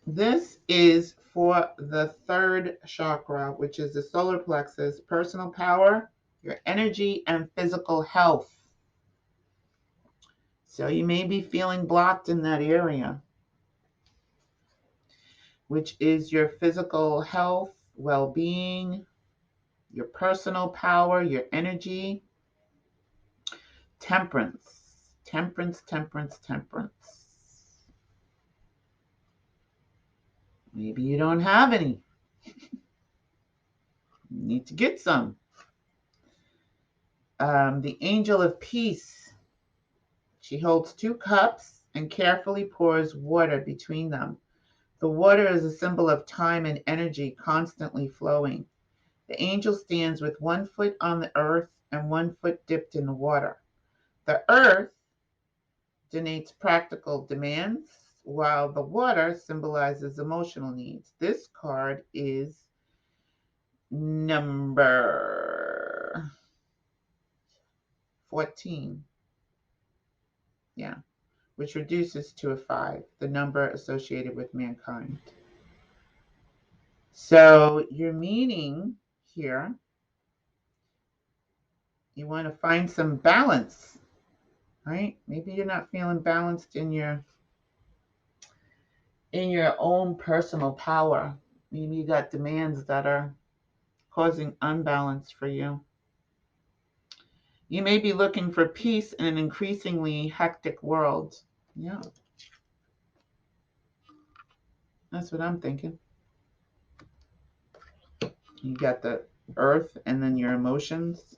This is for the third chakra, which is the solar plexus, personal power, your energy, and physical health. So you may be feeling blocked in that area, which is your physical health, well-being, your personal power, your energy, temperance, temperance, temperance, temperance. Maybe you don't have any. You need to get some. The angel of peace. She holds 2 cups and carefully pours water between them. The water is a symbol of time and energy constantly flowing. The angel stands with 1 foot on the earth and 1 foot dipped in the water. The earth denotes practical demands, while the water symbolizes emotional needs. This card is number 14. Yeah, which reduces to a 5, the number associated with mankind. So your meaning here, you want to find some balance, right? Maybe you're not feeling balanced in your own personal power. Maybe you got demands that are causing unbalance for you. You may be looking for peace in an increasingly hectic world. Yeah. That's what I'm thinking. You got the earth and then your emotions.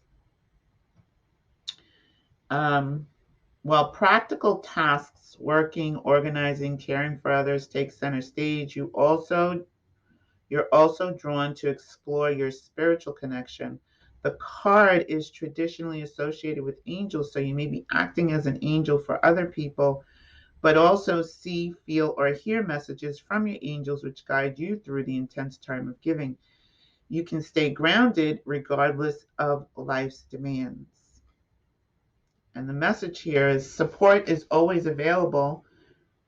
While practical tasks, working, organizing, caring for others take center stage, you're also drawn to explore your spiritual connection. The card is traditionally associated with angels, so you may be acting as an angel for other people, but also see, feel, or hear messages from your angels which guide you through the intense time of giving. You can stay grounded regardless of life's demands. And the message here is support is always available,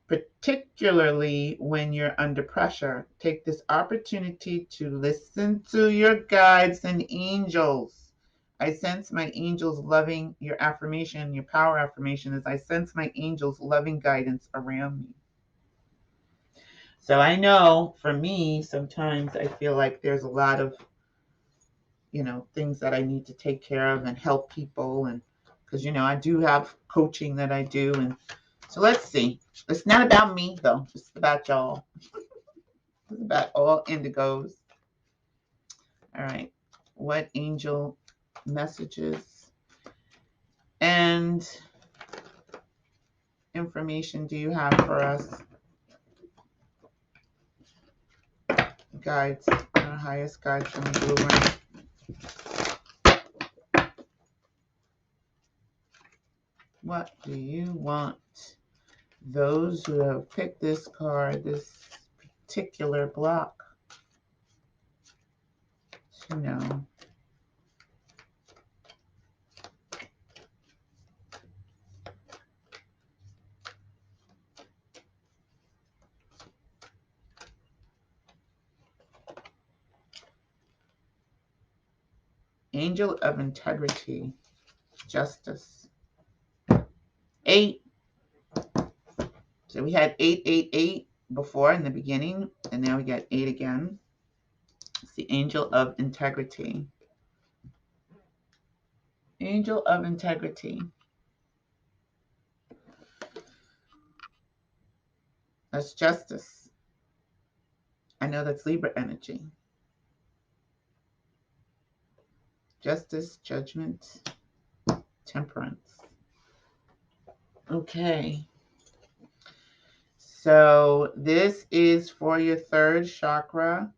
particularly when you're under pressure. Take this opportunity to listen to your guides and angels. I sense my angels loving your affirmation. Your power affirmation is I sense my angels loving guidance around me. So I know for me, sometimes I feel like there's a lot of, things that I need to take care of and help people. And because, I do have coaching that I do. And so let's see. It's not about me, though. It's about y'all. It's about all indigos. All right. What angel messages and information do you have for us? Guides, our highest guides from the blue one. What do you want those who have picked this card, this particular block, to know? Angel of integrity, justice. 8. So we had 888 before in the beginning, and now we got 8 again. It's the angel of integrity. Angel of integrity. That's justice. I know that's Libra energy. Justice, judgment, temperance. Okay. So this is for your third chakra,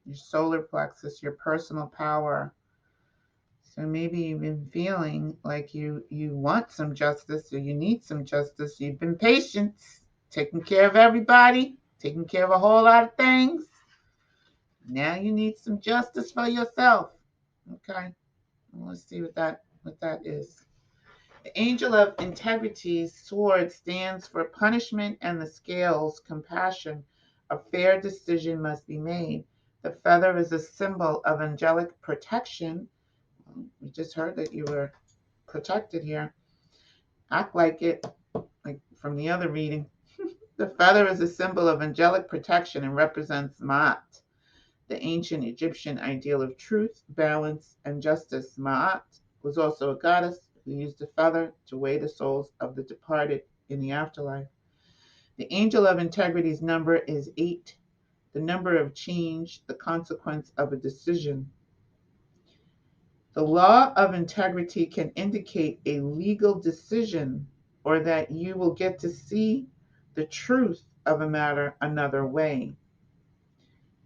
your solar plexus, your personal power. So maybe you've been feeling like you want some justice or you need some justice. You've been patient, taking care of everybody, taking care of a whole lot of things. Now you need some justice for yourself. Okay. Well, let's see what that is. The angel of integrity's sword stands for punishment, and the scales, compassion. A fair decision must be made. The feather is a symbol of angelic protection. We just heard that you were protected here. Act like it, like from the other reading. The feather is a symbol of angelic protection and represents Ma'at, the ancient Egyptian ideal of truth, balance, and justice. Ma'at was also a goddess who used a feather to weigh the souls of the departed in the afterlife. The angel of integrity's number is 8, the number of change, the consequence of a decision. The law of integrity can indicate a legal decision or that you will get to see the truth of a matter another way.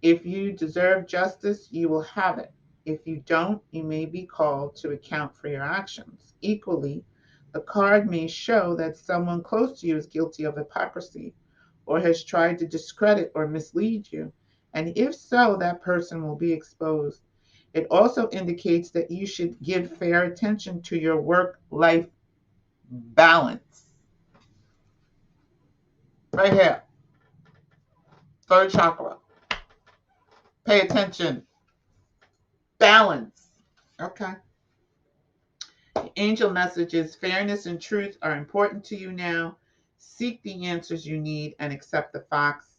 If you deserve justice, you will have it. If you don't, you may be called to account for your actions. Equally, the card may show that someone close to you is guilty of hypocrisy or has tried to discredit or mislead you. And if so, that person will be exposed. It also indicates that you should give fair attention to your work-life balance. Right here, third chakra. Pay attention. Balance. Okay. The angel messages, fairness and truth are important to you now. Seek the answers you need and accept the facts.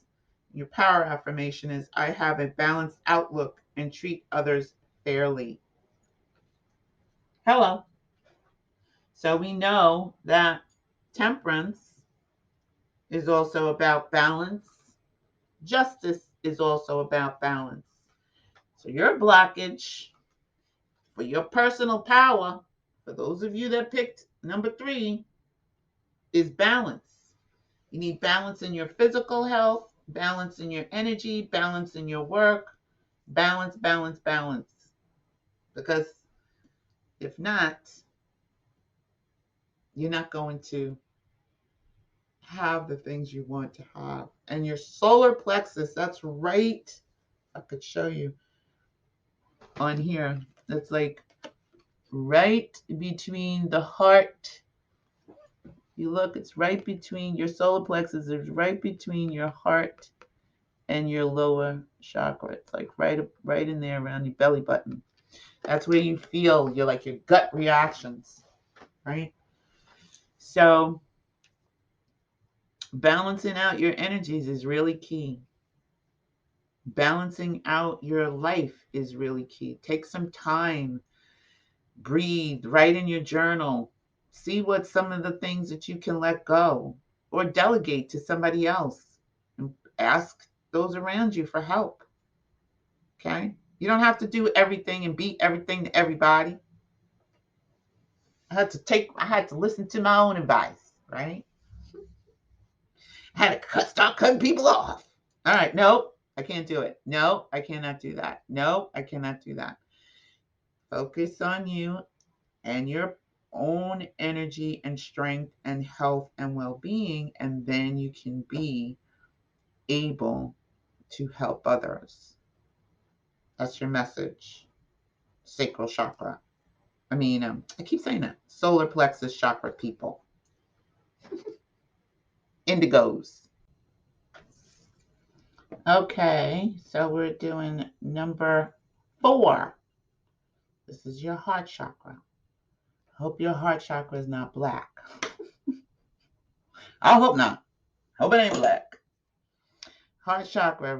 Your power affirmation is, I have a balanced outlook and treat others fairly. Hello. So we know that temperance is also about balance. Justice is also about balance. So your blockage for your personal power, for those of you that picked number 3, is balance. You need balance in your physical health, balance in your energy, balance in your work, balance, balance, balance. Because if not, you're not going to have the things you want to have. And your solar plexus, that's right, I could show you on here. That's like right between the heart. You look, it's right between your solar plexus, is right between your heart and your lower chakra. It's like right in there around your belly button. That's where you feel your gut reactions, right? So balancing out your energies is really key. Balancing out your life is really key. Take some time, breathe, write in your journal, see what some of the things that you can let go or delegate to somebody else, and ask those around you for help. Okay? You don't have to do everything and be everything to everybody. I had to listen to my own advice, right? I had to start cutting people off. All right, no, I can't do it. No, I cannot do that. No, I cannot do that. Focus on you and your own energy and strength and health and well-being, and then you can be able to help others. That's your message. Sacral chakra. I keep saying that. Solar plexus chakra people. Indigos. Okay, so we're doing number 4. This is your heart chakra. Hope your heart chakra is not black. I hope not. Hope it ain't black. Heart chakra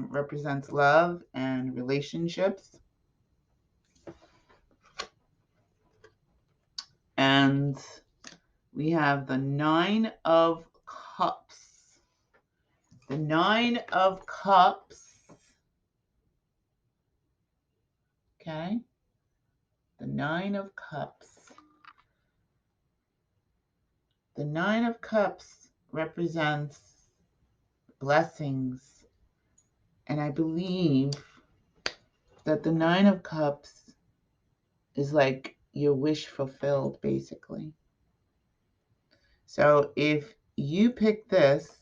represents love and relationships. And we have the 9 of Cups. The 9 of Cups. Okay. The 9 of Cups. The 9 of Cups represents blessings. And I believe that the 9 of Cups is like your wish fulfilled, basically. So if you pick this,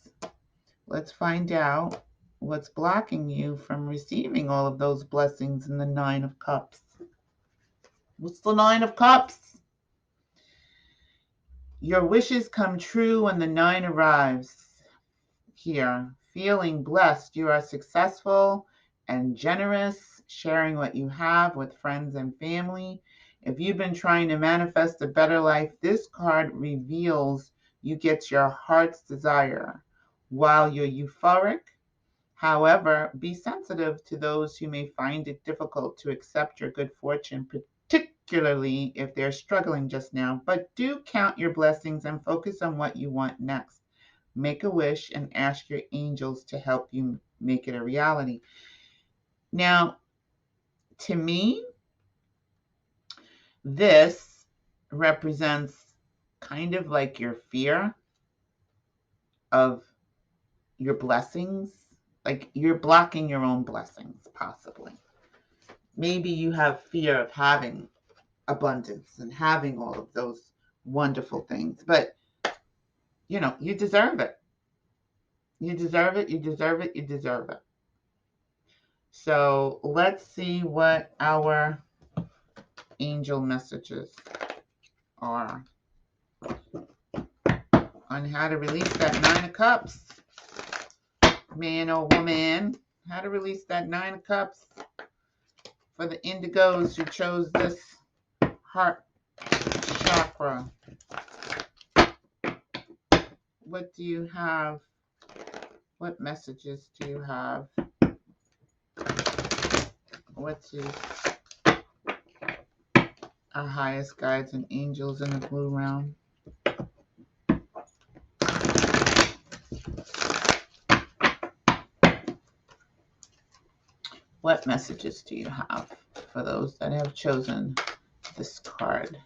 let's find out what's blocking you from receiving all of those blessings in the 9 of Cups. What's the 9 of Cups? Your wishes come true when the 9 arrives here. Feeling blessed, you are successful and generous, sharing what you have with friends and family. If you've been trying to manifest a better life, this card reveals you get your heart's desire. While you're euphoric, however, be sensitive to those who may find it difficult to accept your good fortune, particularly if they're struggling just now. But do count your blessings and focus on what you want next. Make a wish and ask your angels to help you make it a reality. Now, to me, this represents kind of like your fear of your blessings. Like you're blocking your own blessings, possibly. Maybe you have fear of having abundance and having all of those wonderful things, but you deserve it. You deserve it. You deserve it. You deserve it. So let's see what our angel messages are on how to release that 9 of Cups. Man or woman, how to release that 9 of Cups for the Indigos who chose this heart chakra. What do you have? What messages do you have? What's our highest guides and angels in the blue realm? What messages do you have for those that have chosen this card?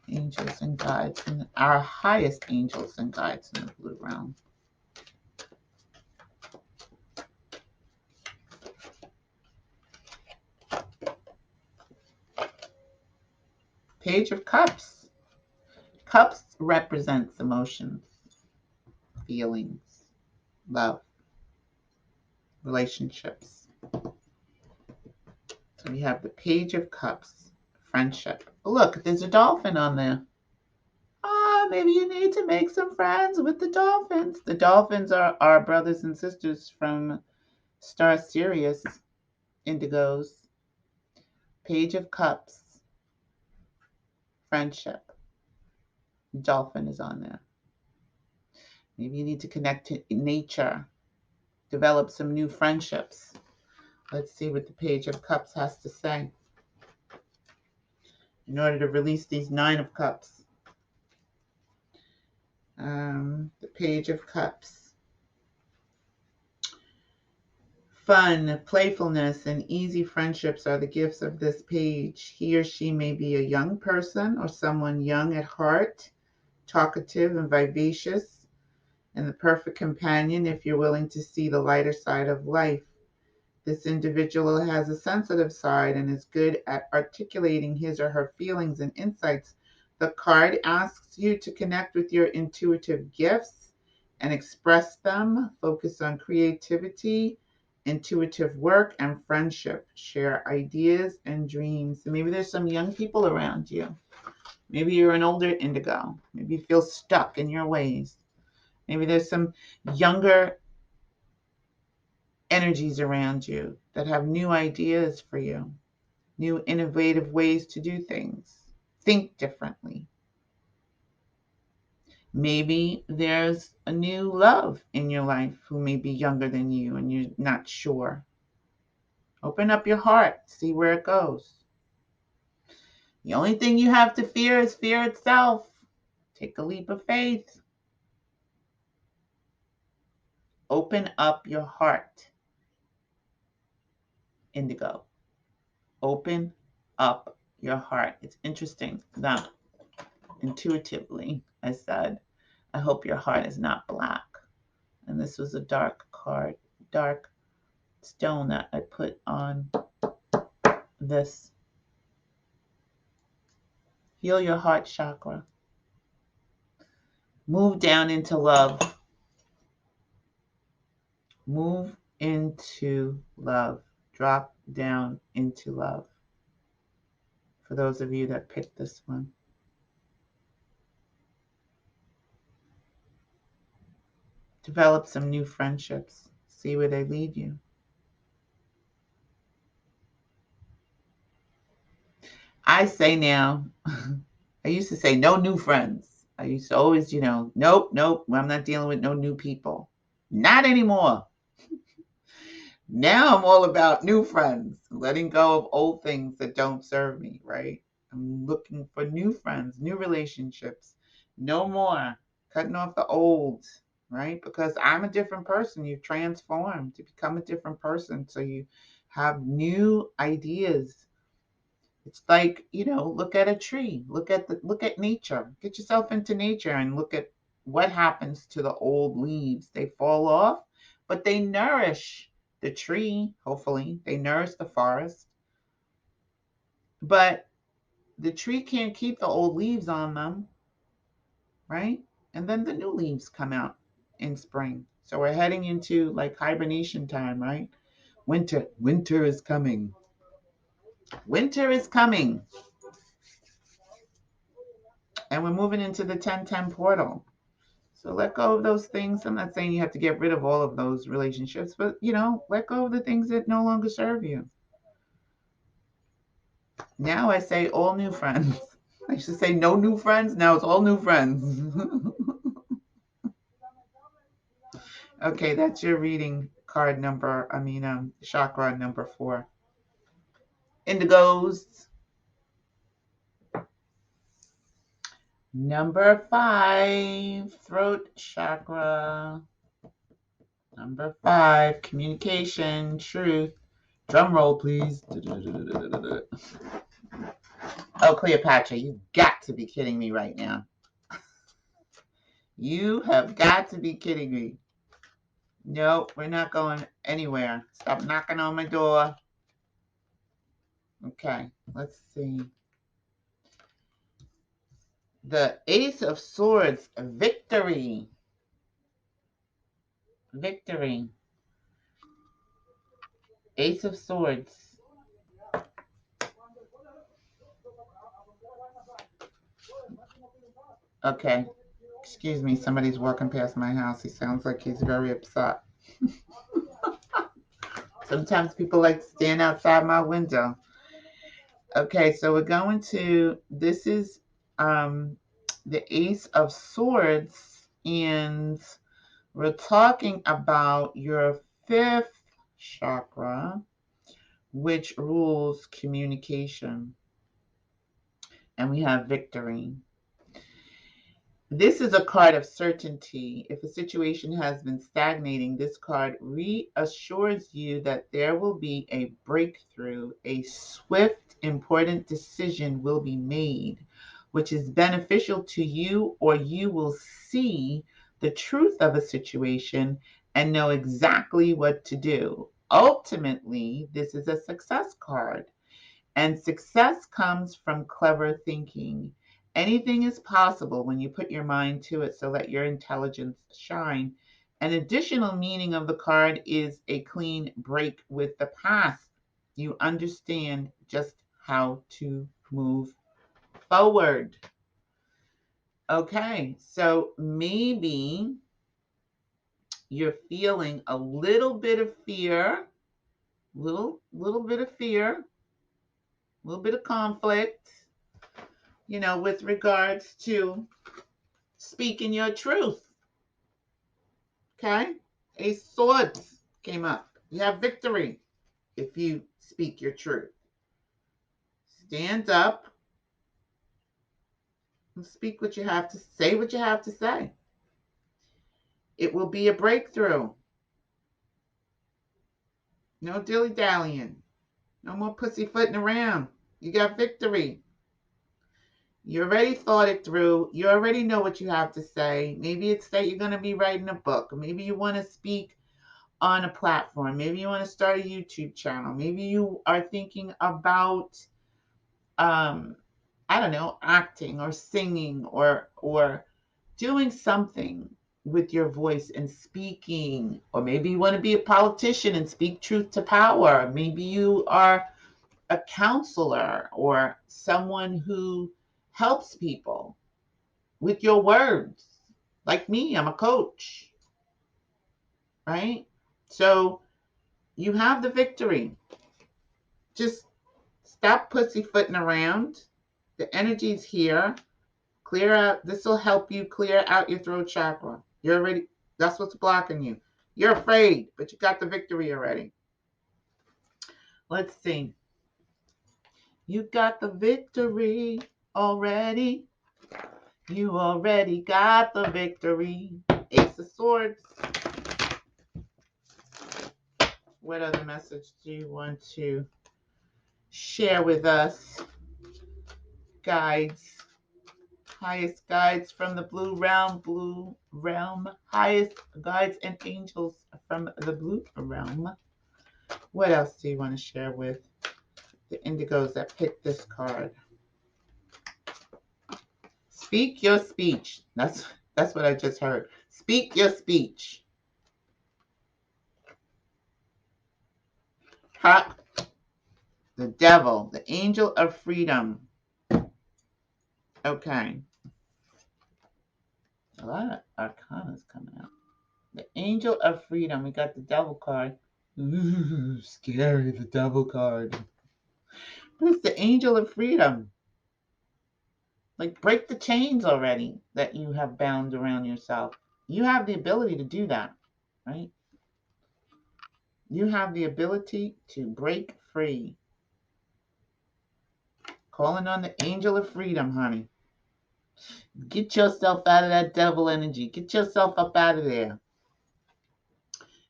Angels and guides, and our highest angels and guides in the blue realm. Page of Cups. Cups represents emotions, feelings, love, relationships. So we have the Page of Cups, friendship. Look, there's a dolphin on there. Maybe you need to make some friends with the dolphins. The dolphins are our brothers and sisters from Star Sirius, Indigos. Page of Cups, friendship. Dolphin is on there. Maybe you need to connect to nature, develop some new friendships. Let's see what the Page of Cups has to say in order to release these 9 of Cups. The Page of Cups. Fun, playfulness, and easy friendships are the gifts of this page. He or she may be a young person or someone young at heart, talkative and vivacious, and the perfect companion if you're willing to see the lighter side of life. This individual has a sensitive side and is good at articulating his or her feelings and insights. The card asks you to connect with your intuitive gifts and express them. Focus on creativity, intuitive work, and friendship. Share ideas and dreams. Maybe there's some young people around you. Maybe you're an older indigo. Maybe you feel stuck in your ways. Maybe there's some younger energies around you that have new ideas for you, new innovative ways to do things. Think differently. Maybe there's a new love in your life who may be younger than you and you're not sure. Open up your heart, see where it goes. The only thing you have to fear is fear itself. Take a leap of faith. Open up your heart, Indigo. Open up your heart. It's interesting that intuitively I said, I hope your heart is not black. And this was a dark card, dark stone that I put on this. Heal your heart chakra. Move down into love. Move into love. Drop down into love. for those of you that picked this one. Develop some new friendships. See where they lead you. I say now, I used to say no new friends. I used to always, nope, I'm not dealing with no new people. Not anymore. Now I'm all about new friends, letting go of old things that don't serve me, right? I'm looking for new friends, new relationships. No more cutting off the old, right? Because I'm a different person. You've transformed to become a different person. So you have new ideas. It's like, look at a tree, look at nature. Get yourself into nature and look at what happens to the old leaves. They fall off, but they nourish the tree, hopefully. They nourish the forest. But the tree can't keep the old leaves on them, right? And then the new leaves come out in spring. So we're heading into like hibernation time, right? Winter is coming. Winter is coming. And we're moving into the 1010 portal. So let go of those things. I'm not saying you have to get rid of all of those relationships, but let go of the things that no longer serve you. Now I say all new friends. I used to say no new friends. Now it's all new friends. Okay, that's your reading card number. Chakra number 4. Indigos. Number 5, throat chakra. Number 5, communication, truth. Drum roll, please. Oh, Cleopatra, you've got to be kidding me right now. You have got to be kidding me. No, we're not going anywhere. Stop knocking on my door. Okay, let's see. The Ace of Swords, victory. Victory. Ace of Swords. Okay, excuse me, somebody's walking past my house. He sounds like he's very upset. Sometimes people like to stand outside my window. Okay, so we're going to, this is the Ace of Swords, and we're talking about your 5th chakra, which rules communication. And we have victory. This is a card of certainty. If a situation has been stagnating, this card reassures you that there will be a breakthrough. A swift, important decision will be made, which is beneficial to you, or you will see the truth of a situation and know exactly what to do. Ultimately, this is a success card. And success comes from clever thinking. Anything is possible when you put your mind to it, so let your intelligence shine. An additional meaning of the card is a clean break with the past. You understand just how to move forward. Okay, so maybe you're feeling a little bit of fear, little bit of fear, a little bit of conflict, with regards to speaking your truth. Okay? Ace Swords came up. You have victory if you speak your truth. Stand up and speak what you have to say, what you have to say. It will be a breakthrough. No dilly-dallying. No more pussyfooting around. You got victory. You already thought it through. You already know what you have to say. Maybe it's that you're going to be writing a book. Maybe you want to speak on a platform. Maybe you want to start a YouTube channel. Maybe you are thinking about, I don't know, acting or singing or doing something with your voice and speaking. Or maybe you want to be a politician and speak truth to power. Maybe you are a counselor or someone who helps people with your words. Like me, I'm a coach, right? So you have the victory. Just stop pussyfooting around. The energy's here. Clear out. This will help you clear out your throat chakra. You're already, that's what's blocking you. You're afraid, but you got the victory already. Let's see. You got the victory already. You already got the victory. Ace of Swords. What other message do you want to share with us? Guides. Highest guides from the blue realm. Highest guides and angels from the blue realm. What else do you want to share with the indigos that picked this card? Speak your speech. That's what I just heard. Speak your speech. Ha! The devil, the angel of freedom. Okay. A lot of arcana's coming out. The angel of freedom. We got the devil card. Ooh, scary, the devil card. But it's the angel of freedom. Like, break the chains already that you have bound around yourself. You have the ability to do that, right? You have the ability to break free. Calling on the angel of freedom, honey. Get yourself out of that devil energy. Get yourself up out of there.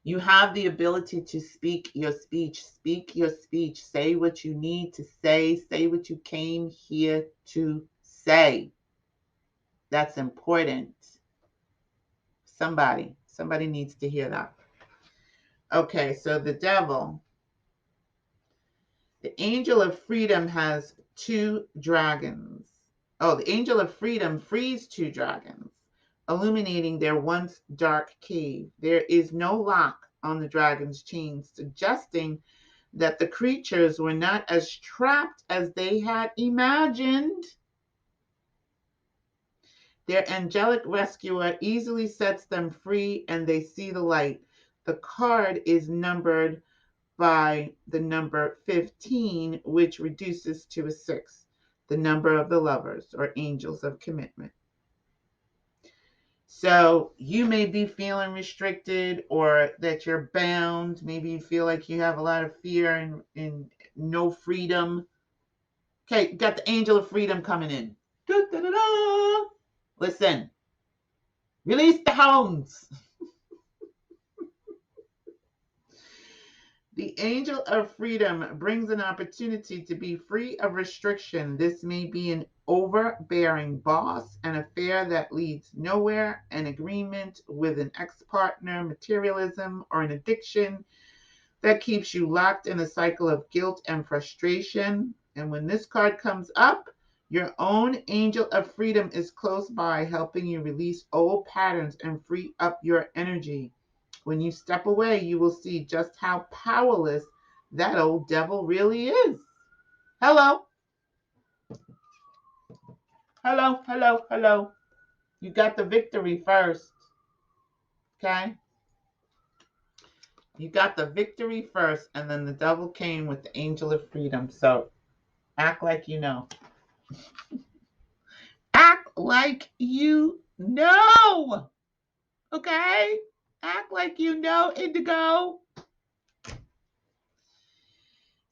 You have the ability to speak your speech. Speak your speech. Say what you need to say. Say what you came here to say. That's important. Somebody needs to hear that. Okay, so the devil. The angel of freedom has 2 dragons. Oh, the angel of freedom frees 2 dragons, illuminating their once dark cave. There is no lock on the dragon's chains, suggesting that the creatures were not as trapped as they had imagined. Their angelic rescuer easily sets them free and they see the light. The card is numbered by the number 15, which reduces to a 6, the number of the lovers or angels of commitment. So you may be feeling restricted or that you're bound. Maybe you feel like you have a lot of fear and no freedom. Okay, got the angel of freedom coming in. Da-da-da-da. Listen, release the hounds. The angel of freedom brings an opportunity to be free of restriction. This may be an overbearing boss, an affair that leads nowhere, an agreement with an ex-partner, materialism, or an addiction that keeps you locked in a cycle of guilt and frustration. And when this card comes up, your own angel of freedom is close by, helping you release old patterns and free up your energy. When you step away, you will see just how powerless that old devil really is. Hello. Hello, hello, hello. You got the victory first. Okay? You got the victory first, and then the devil came with the angel of freedom. So act like you know. Act like you know. Okay? Act like you know, Indigo.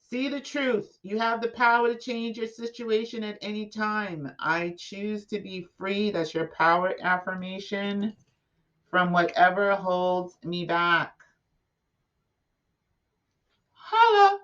See the truth. You have the power to change your situation at any time. I choose to be free. That's your power affirmation from whatever holds me back. Holla.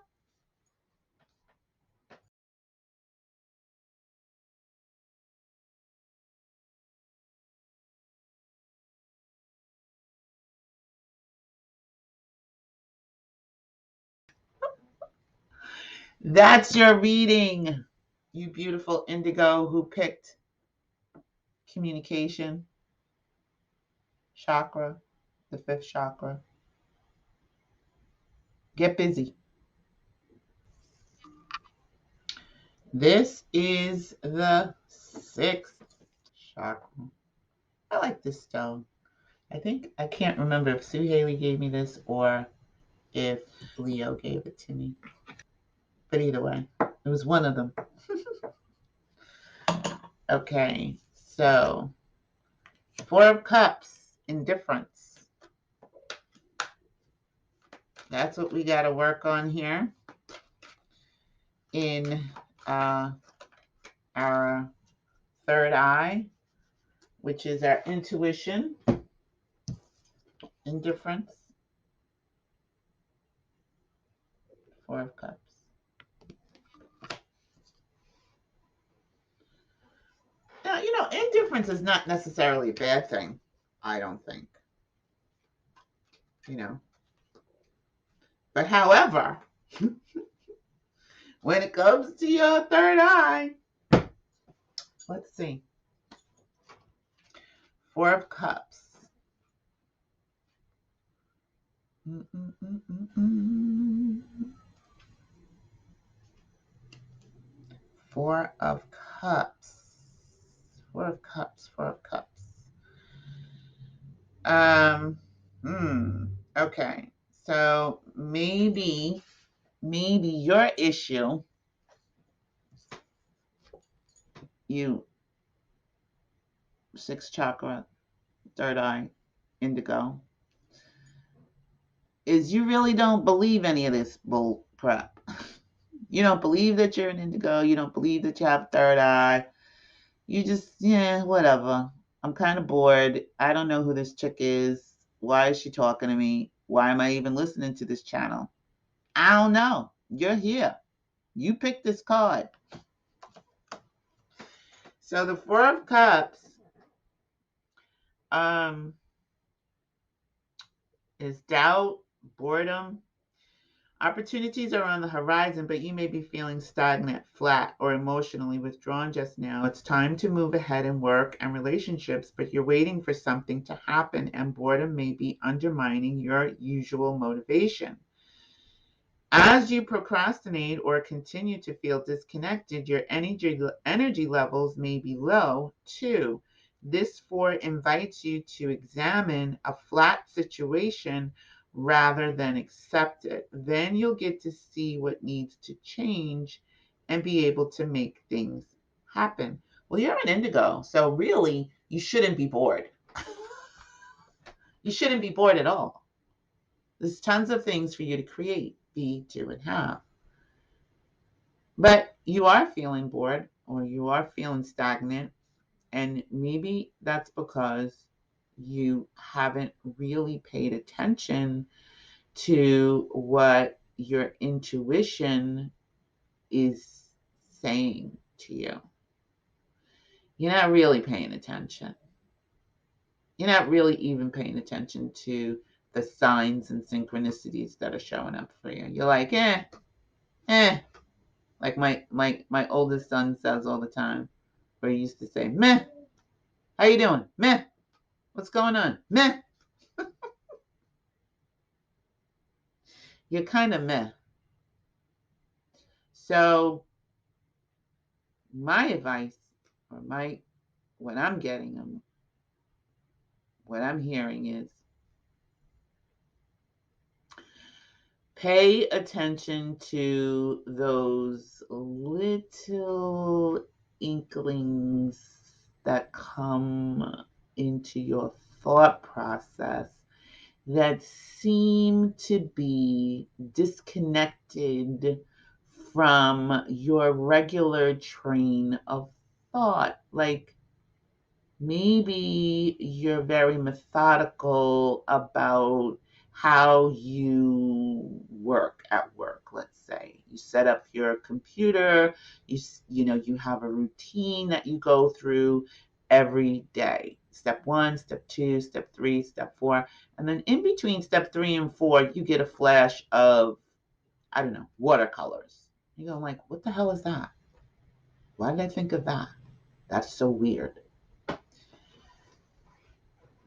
That's your reading, you beautiful Indigo who picked communication, chakra, the 5th chakra. Get busy. This is the 6th chakra. I like this stone. I can't remember if Sue Haley gave me this or if Leo gave it to me. But either way, it was one of them. Okay, so 4 of Cups, indifference. That's what we got to work on here in our third eye, which is our intuition, indifference. 4 of Cups. Now, indifference is not necessarily a bad thing, I don't think. But however, when it comes to your third eye, let's see. 4 of Cups. Four of Cups. 4 of Cups. 4 of Cups. Okay. So maybe your issue, you 6th chakra, third eye, indigo, is you really don't believe any of this bull crap. You don't believe that you're an indigo. You don't believe that you have third eye. You just, whatever. I'm kind of bored. I don't know who this chick is. Why is she talking to me? Why am I even listening to this channel? I don't know. You're here. You picked this card. So the 4 of Cups is doubt, boredom. Opportunities are on the horizon, but you may be feeling stagnant, flat, or emotionally withdrawn just now. It's time to move ahead in work and relationships, but you're waiting for something to happen, and boredom may be undermining your usual motivation. As you procrastinate or continue to feel disconnected, your energy levels may be low too. This 4 invites you to examine a flat situation rather than accept it. Then you'll get to see what needs to change and be able to make things happen. Well, you're an indigo, so really you shouldn't be bored. You shouldn't be bored at all. There's tons of things for you to create, be, do, and have. But you are feeling bored or you are feeling stagnant, and maybe that's because you haven't really paid attention to what your intuition is saying to you. You're not really paying attention. You're not really even paying attention to the signs and synchronicities that are showing up for you. You're like, like my oldest son says all the time, or he used to say, meh, how you doing? Meh, what's going on? Meh. You're kind of meh. So my advice, or what I'm getting, what I'm hearing is, pay attention to those little inklings that come into your thought process that seem to be disconnected from your regular train of thought. Like, maybe you're very methodical about how you work at work. Let's say you set up your computer, you have a routine that you go through every day. Step 1, step 2, step 3, step 4, and then in between step 3 and 4, you get a flash of, I don't know, watercolors. You go like, what the hell is that? Why did I think of that? That's so weird.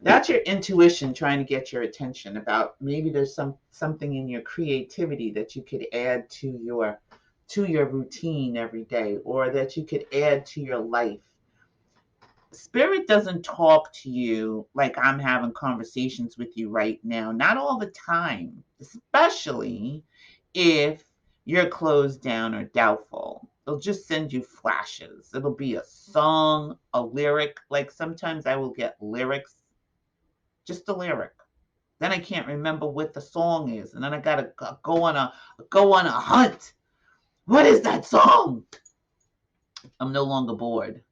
That's your intuition trying to get your attention about maybe there's something in your creativity that you could add to to your routine every day, or that you could add to your life. Spirit doesn't talk to you like I'm having conversations with you right now. Not all the time, especially if you're closed down or doubtful. They'll just send you flashes. It'll be a song, a lyric. Like sometimes I will get lyrics, just a lyric. Then I can't remember what the song is, and then I gotta go on a hunt. What is that song? I'm no longer bored.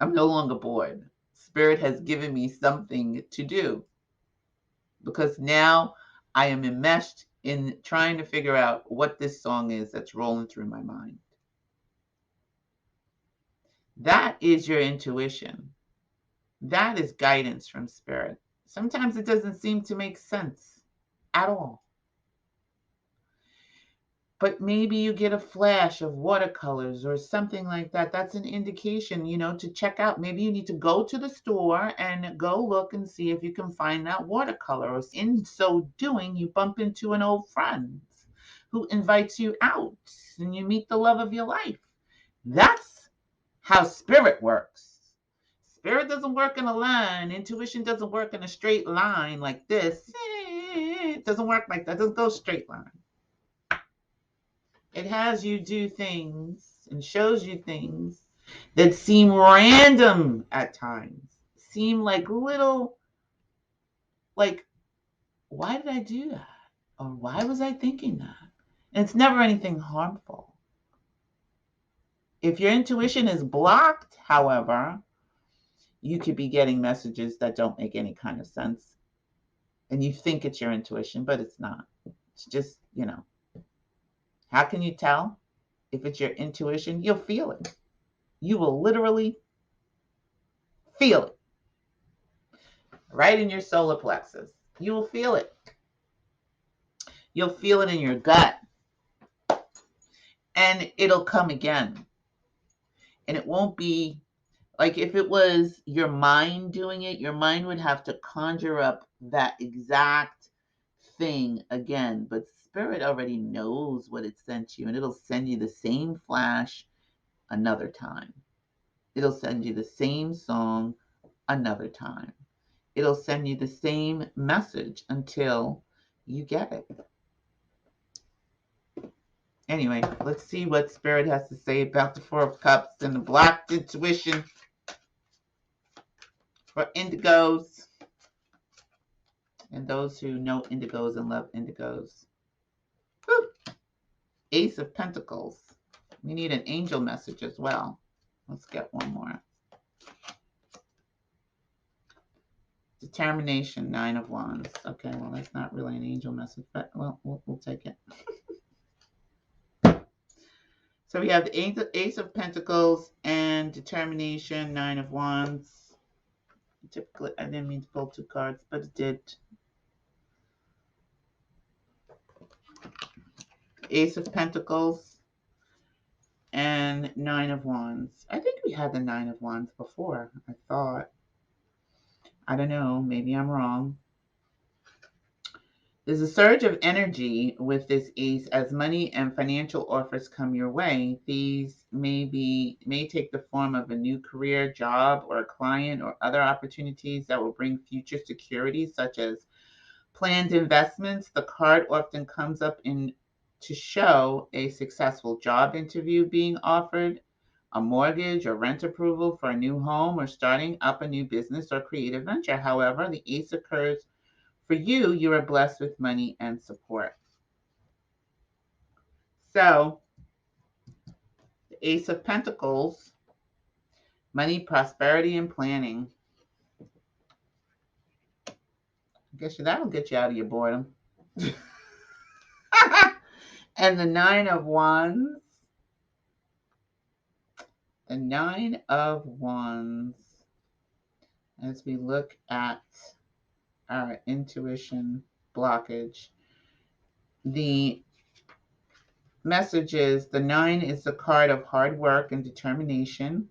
I'm no longer bored. Spirit has given me something to do because now I am enmeshed in trying to figure out what this song is that's rolling through my mind. That is your intuition. That is guidance from Spirit. Sometimes it doesn't seem to make sense at all. But maybe you get a flash of watercolors or something like that. That's an indication, to check out. Maybe you need to go to the store and go look and see if you can find that watercolor. Or in so doing, you bump into an old friend who invites you out and you meet the love of your life. That's how spirit works. Spirit doesn't work in a line. Intuition doesn't work in a straight line like this. It doesn't work like that. It doesn't go straight line. It has you do things and shows you things that seem random at times, seem like little, like, why did I do that? Or why was I thinking that? And it's never anything harmful. If your intuition is blocked, however, you could be getting messages that don't make any kind of sense. And you think it's your intuition, but it's not. It's just, how can you tell? If it's your intuition, you'll feel it. You will literally feel it right in your solar plexus. You will feel it. You'll feel it in your gut. And it'll come again. And it won't be like if it was your mind doing it, your mind would have to conjure up that exact thing again. But Spirit already knows what it sent you, and it'll send you the same flash another time. It'll send you the same song another time. It'll send you the same message until you get it. Anyway, let's see what Spirit has to say about the Four of Cups and the blocked intuition for Indigos and those who know Indigos and love Indigos. Woo! Ace of Pentacles. We need an angel message as well. Let's get one more. Determination, Nine of Wands. Okay, well, that's not really an angel message, but well, we'll take it. So we have the Ace of Pentacles and Determination, Nine of Wands. Typically, I didn't mean to pull two cards, but it did. Ace of Pentacles and Nine of Wands. I think we had the Nine of Wands before, I thought. I don't know. Maybe I'm wrong. There's a surge of energy with this ace as money and financial offers come your way. These may take the form of a new career, job, or a client, or other opportunities that will bring future security, such as planned investments. The card often comes up to show a successful job interview being offered, a mortgage or rent approval for a new home, or starting up a new business or creative venture. However, the ace occurs for you. You are blessed with money and support. So, the Ace of Pentacles, money, prosperity, and planning. I guess that'll get you out of your boredom. And the Nine of Wands. The Nine of Wands. As we look at our intuition blockage, the message is the Nine is the card of hard work and determination.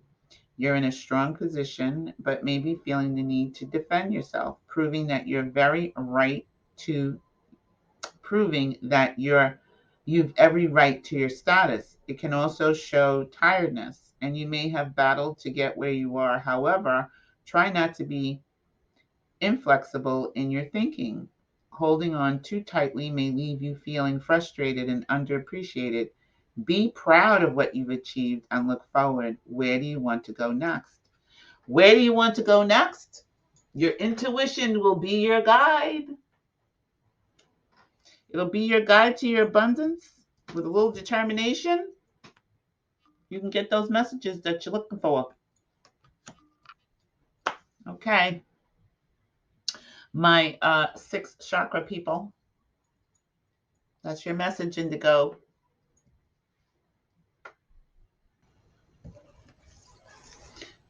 You're in a strong position, but maybe feeling the need to defend yourself, proving that you're You've every right to your status. It can also show tiredness, and you may have battled to get where you are. However, try not to be inflexible in your thinking. Holding on too tightly may leave you feeling frustrated and underappreciated. Be proud of what you've achieved and look forward. Where do you want to go next? Where do you want to go next? Your intuition will be your guide. It'll be your guide to your abundance. With a little determination, you can get those messages that you're looking for. Okay. My sixth chakra people, that's your message, Indigo.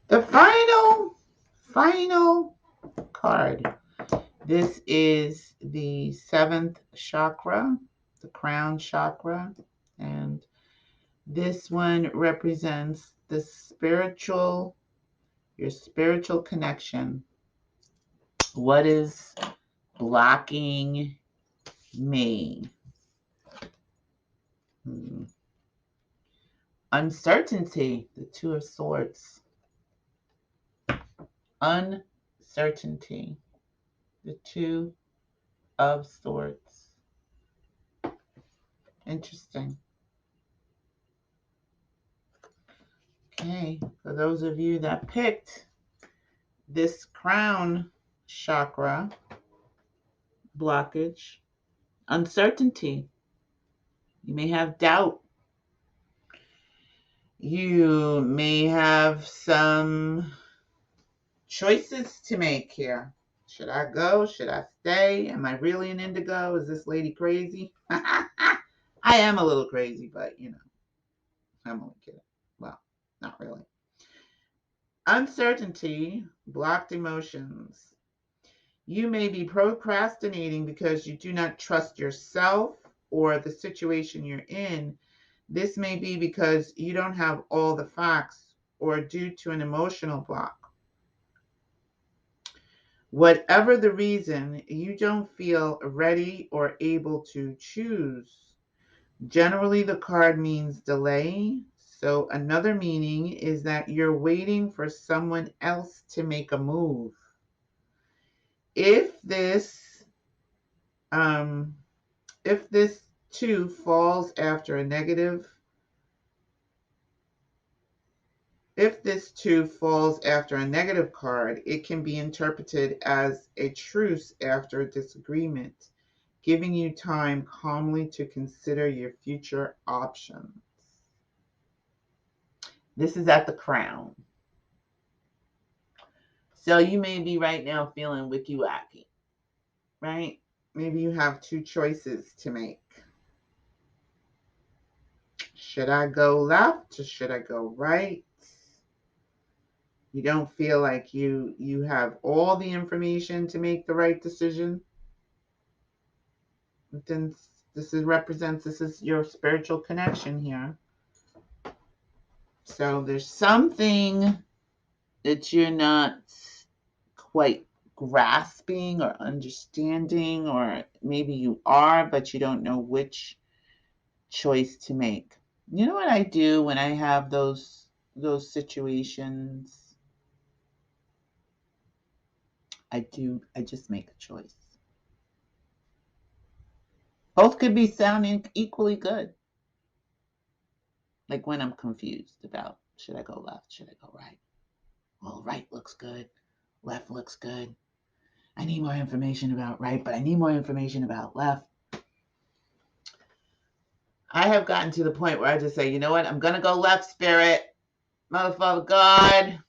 The final card. This is the seventh chakra, the crown chakra, and this one represents the your spiritual connection. What is blocking me? Uncertainty, the Two of Swords. Uncertainty, the Two of Swords. Interesting. Okay, for those of you that picked this crown chakra blockage, uncertainty. You may have doubt. You may have some choices to make here. Should I go? Should I stay? Am I really an indigo? Is this lady crazy? I am a little crazy, but you know, I'm only kidding. Well, not really. Uncertainty, blocked emotions. You may be procrastinating because you do not trust yourself or the situation you're in. This may be because you don't have all the facts or due to an emotional block. Whatever the reason, you don't feel ready or able to choose. Generally, the card means delay. So another meaning is that you're waiting for someone else to make a move. If this too falls after a negative, card, it can be interpreted as a truce after a disagreement, giving you time calmly to consider your future options. This is at the crown. So you may be right now feeling wicky-wacky, right? Maybe you have two choices to make. Should I go left or should I go right? You don't feel like you have all the information to make the right decision. Then this is your spiritual connection here. So there's something that you're not quite grasping or understanding, or maybe you are, but you don't know which choice to make. You know what I do when I have those situations? I just make a choice. Both could be sounding equally good. Like when I'm confused about, should I go left, should I go right? Well, right looks good, left looks good. I need more information about right, but I need more information about left. I have gotten to the point where I just say, you know what? I'm going to go left, Spirit. Motherfucker, God.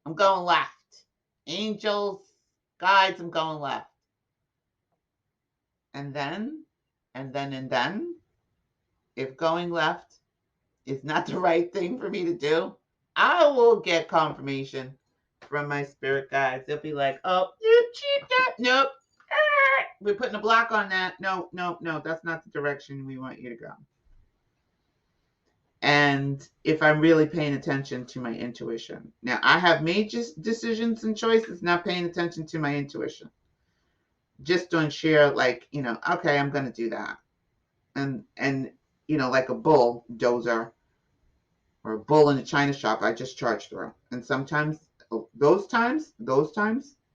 I'm going left. Angels, guides, I'm going left. And then, if going left is not the right thing for me to do, I will get confirmation from my spirit guides. They'll be like, oh, you cheat that. Nope. We're putting a block on that. No, that's not the direction we want you to go. And if I'm really paying attention to my intuition. Now, I have made just decisions and choices not paying attention to my intuition. Just to ensure, like, okay, I'm going to do that. and like a bulldozer or a bull in a china shop, I just charge through. And sometimes those times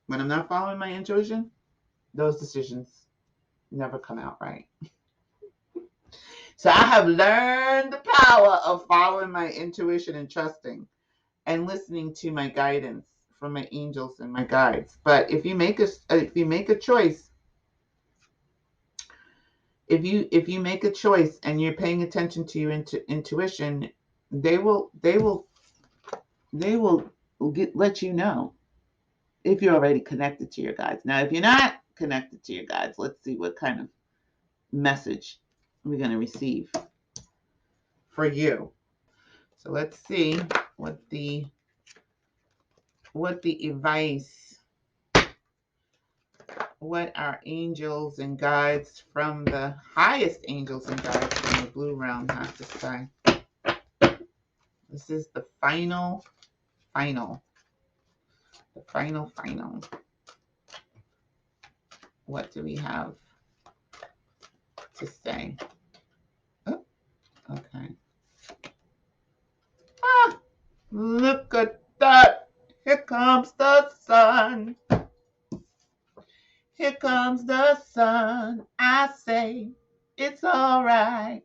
when I'm not following my intuition, those decisions never come out right. So I have learned the power of following my intuition and trusting and listening to my guidance from my angels and my guides. But if you make a choice, if you make a choice and you're paying attention to your intuition, they will let you know if you're already connected to your guides. Now, if you're not connected to your guides, let's see what kind of message we're going to receive for you. So let's see what the advice, what our angels and guides from the highest angels and guides from the blue realm have to say. This is the final. What do we have to say? Oh, okay. Ah, look at that. Here comes the sun. Here comes the sun. I say it's all right.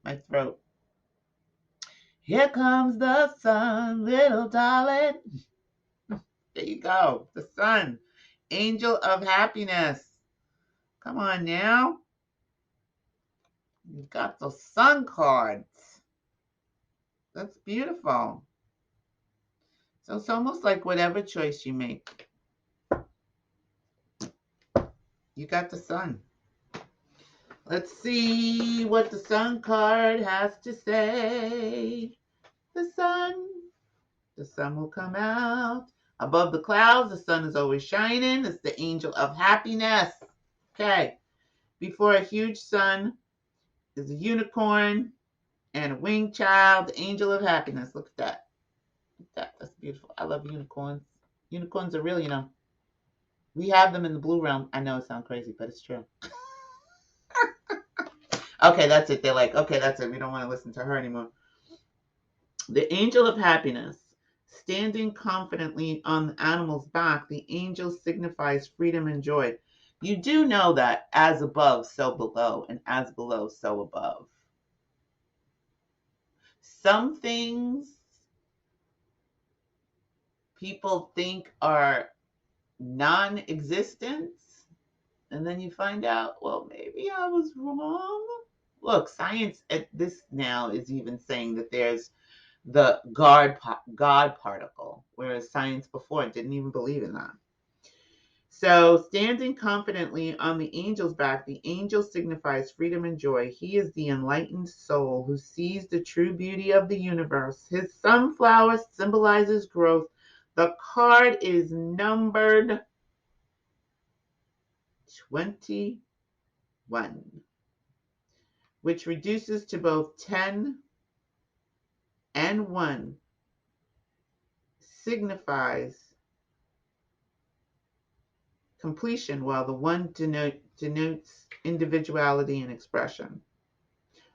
My throat. Here comes the sun, little darling. There you go. The sun. Angel of happiness. Come on now. You got the sun cards. That's beautiful. So it's almost like whatever choice you make, you got the sun. Let's see what the sun card has to say. The sun will come out. Above the clouds, the sun is always shining. It's the angel of happiness. Okay. Before a huge sun is a unicorn and a winged child, the angel of happiness. Look at that. Look at that. That's beautiful. I love unicorns. Unicorns are real, We have them in the blue realm. I know it sounds crazy, but it's true. Okay, that's it. They're like, okay, that's it. We don't want to listen to her anymore. The angel of happiness. Standing confidently on the animal's back, the angel signifies freedom and joy. You do know that as above, so below, and as below, so above. Some things people think are non-existent, and then you find out, well, maybe I was wrong. Look, science at this now is even saying that there's the God particle, whereas science before didn't even believe in that. So standing confidently on the angel's back, the angel signifies freedom and joy. He is the enlightened soul who sees the true beauty of the universe. His sunflower symbolizes growth. The card is numbered 21, which reduces to both 10 and 1, signifies completion, while the 1 denotes individuality and expression.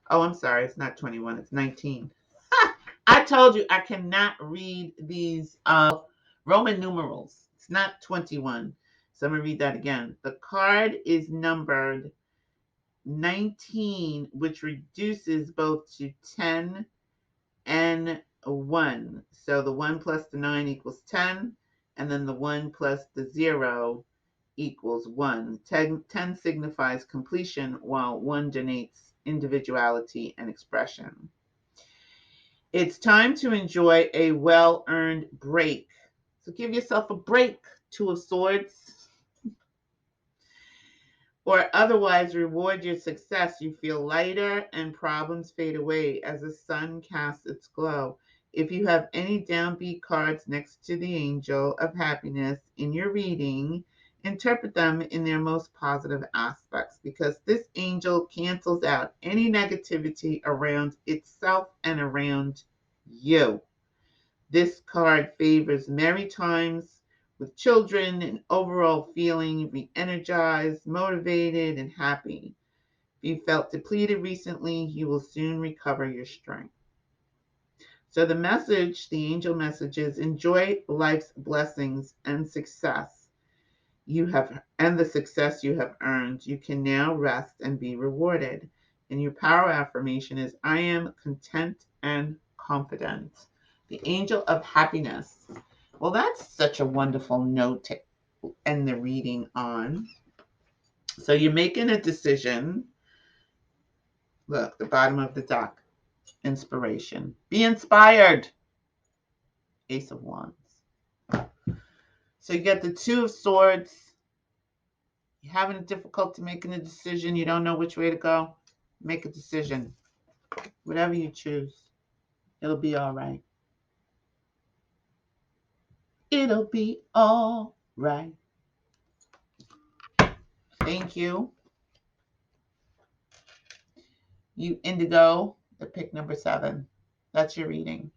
Oh, I'm sorry, it's not 21, it's 19. I told you I cannot read these Roman numerals. It's not 21. So I'm going to read that again. The card is numbered 19, which reduces both to 10 and 1. So the 1 plus the 9 equals 10, and then the 1 plus the 0 equals 1. 10 signifies completion, while 1 denotes individuality and expression. It's time to enjoy a well-earned break. So give yourself a break, Two of Swords, or otherwise reward your success. You feel lighter and problems fade away as the sun casts its glow. If you have any downbeat cards next to the angel of happiness in your reading, interpret them in their most positive aspects, because this angel cancels out any negativity around itself and around you. This card favors merry times, with children and overall feeling re-energized, motivated, and happy. If you felt depleted recently, you will soon recover your strength. So the message, the angel message is enjoy life's blessings and success you have and the success you have earned. You can now rest and be rewarded. And your power affirmation is I am content and confident. The angel of happiness. Well, that's such a wonderful note to end the reading on. So you're making a decision. Look, the bottom of the deck. Inspiration. Be inspired. Ace of Wands. So you get the Two of Swords. You're having a difficulty making a decision. You don't know which way to go. Make a decision. Whatever you choose, it'll be all right. It'll be all right. Thank you. You Indigo, the pick number 7. That's your reading.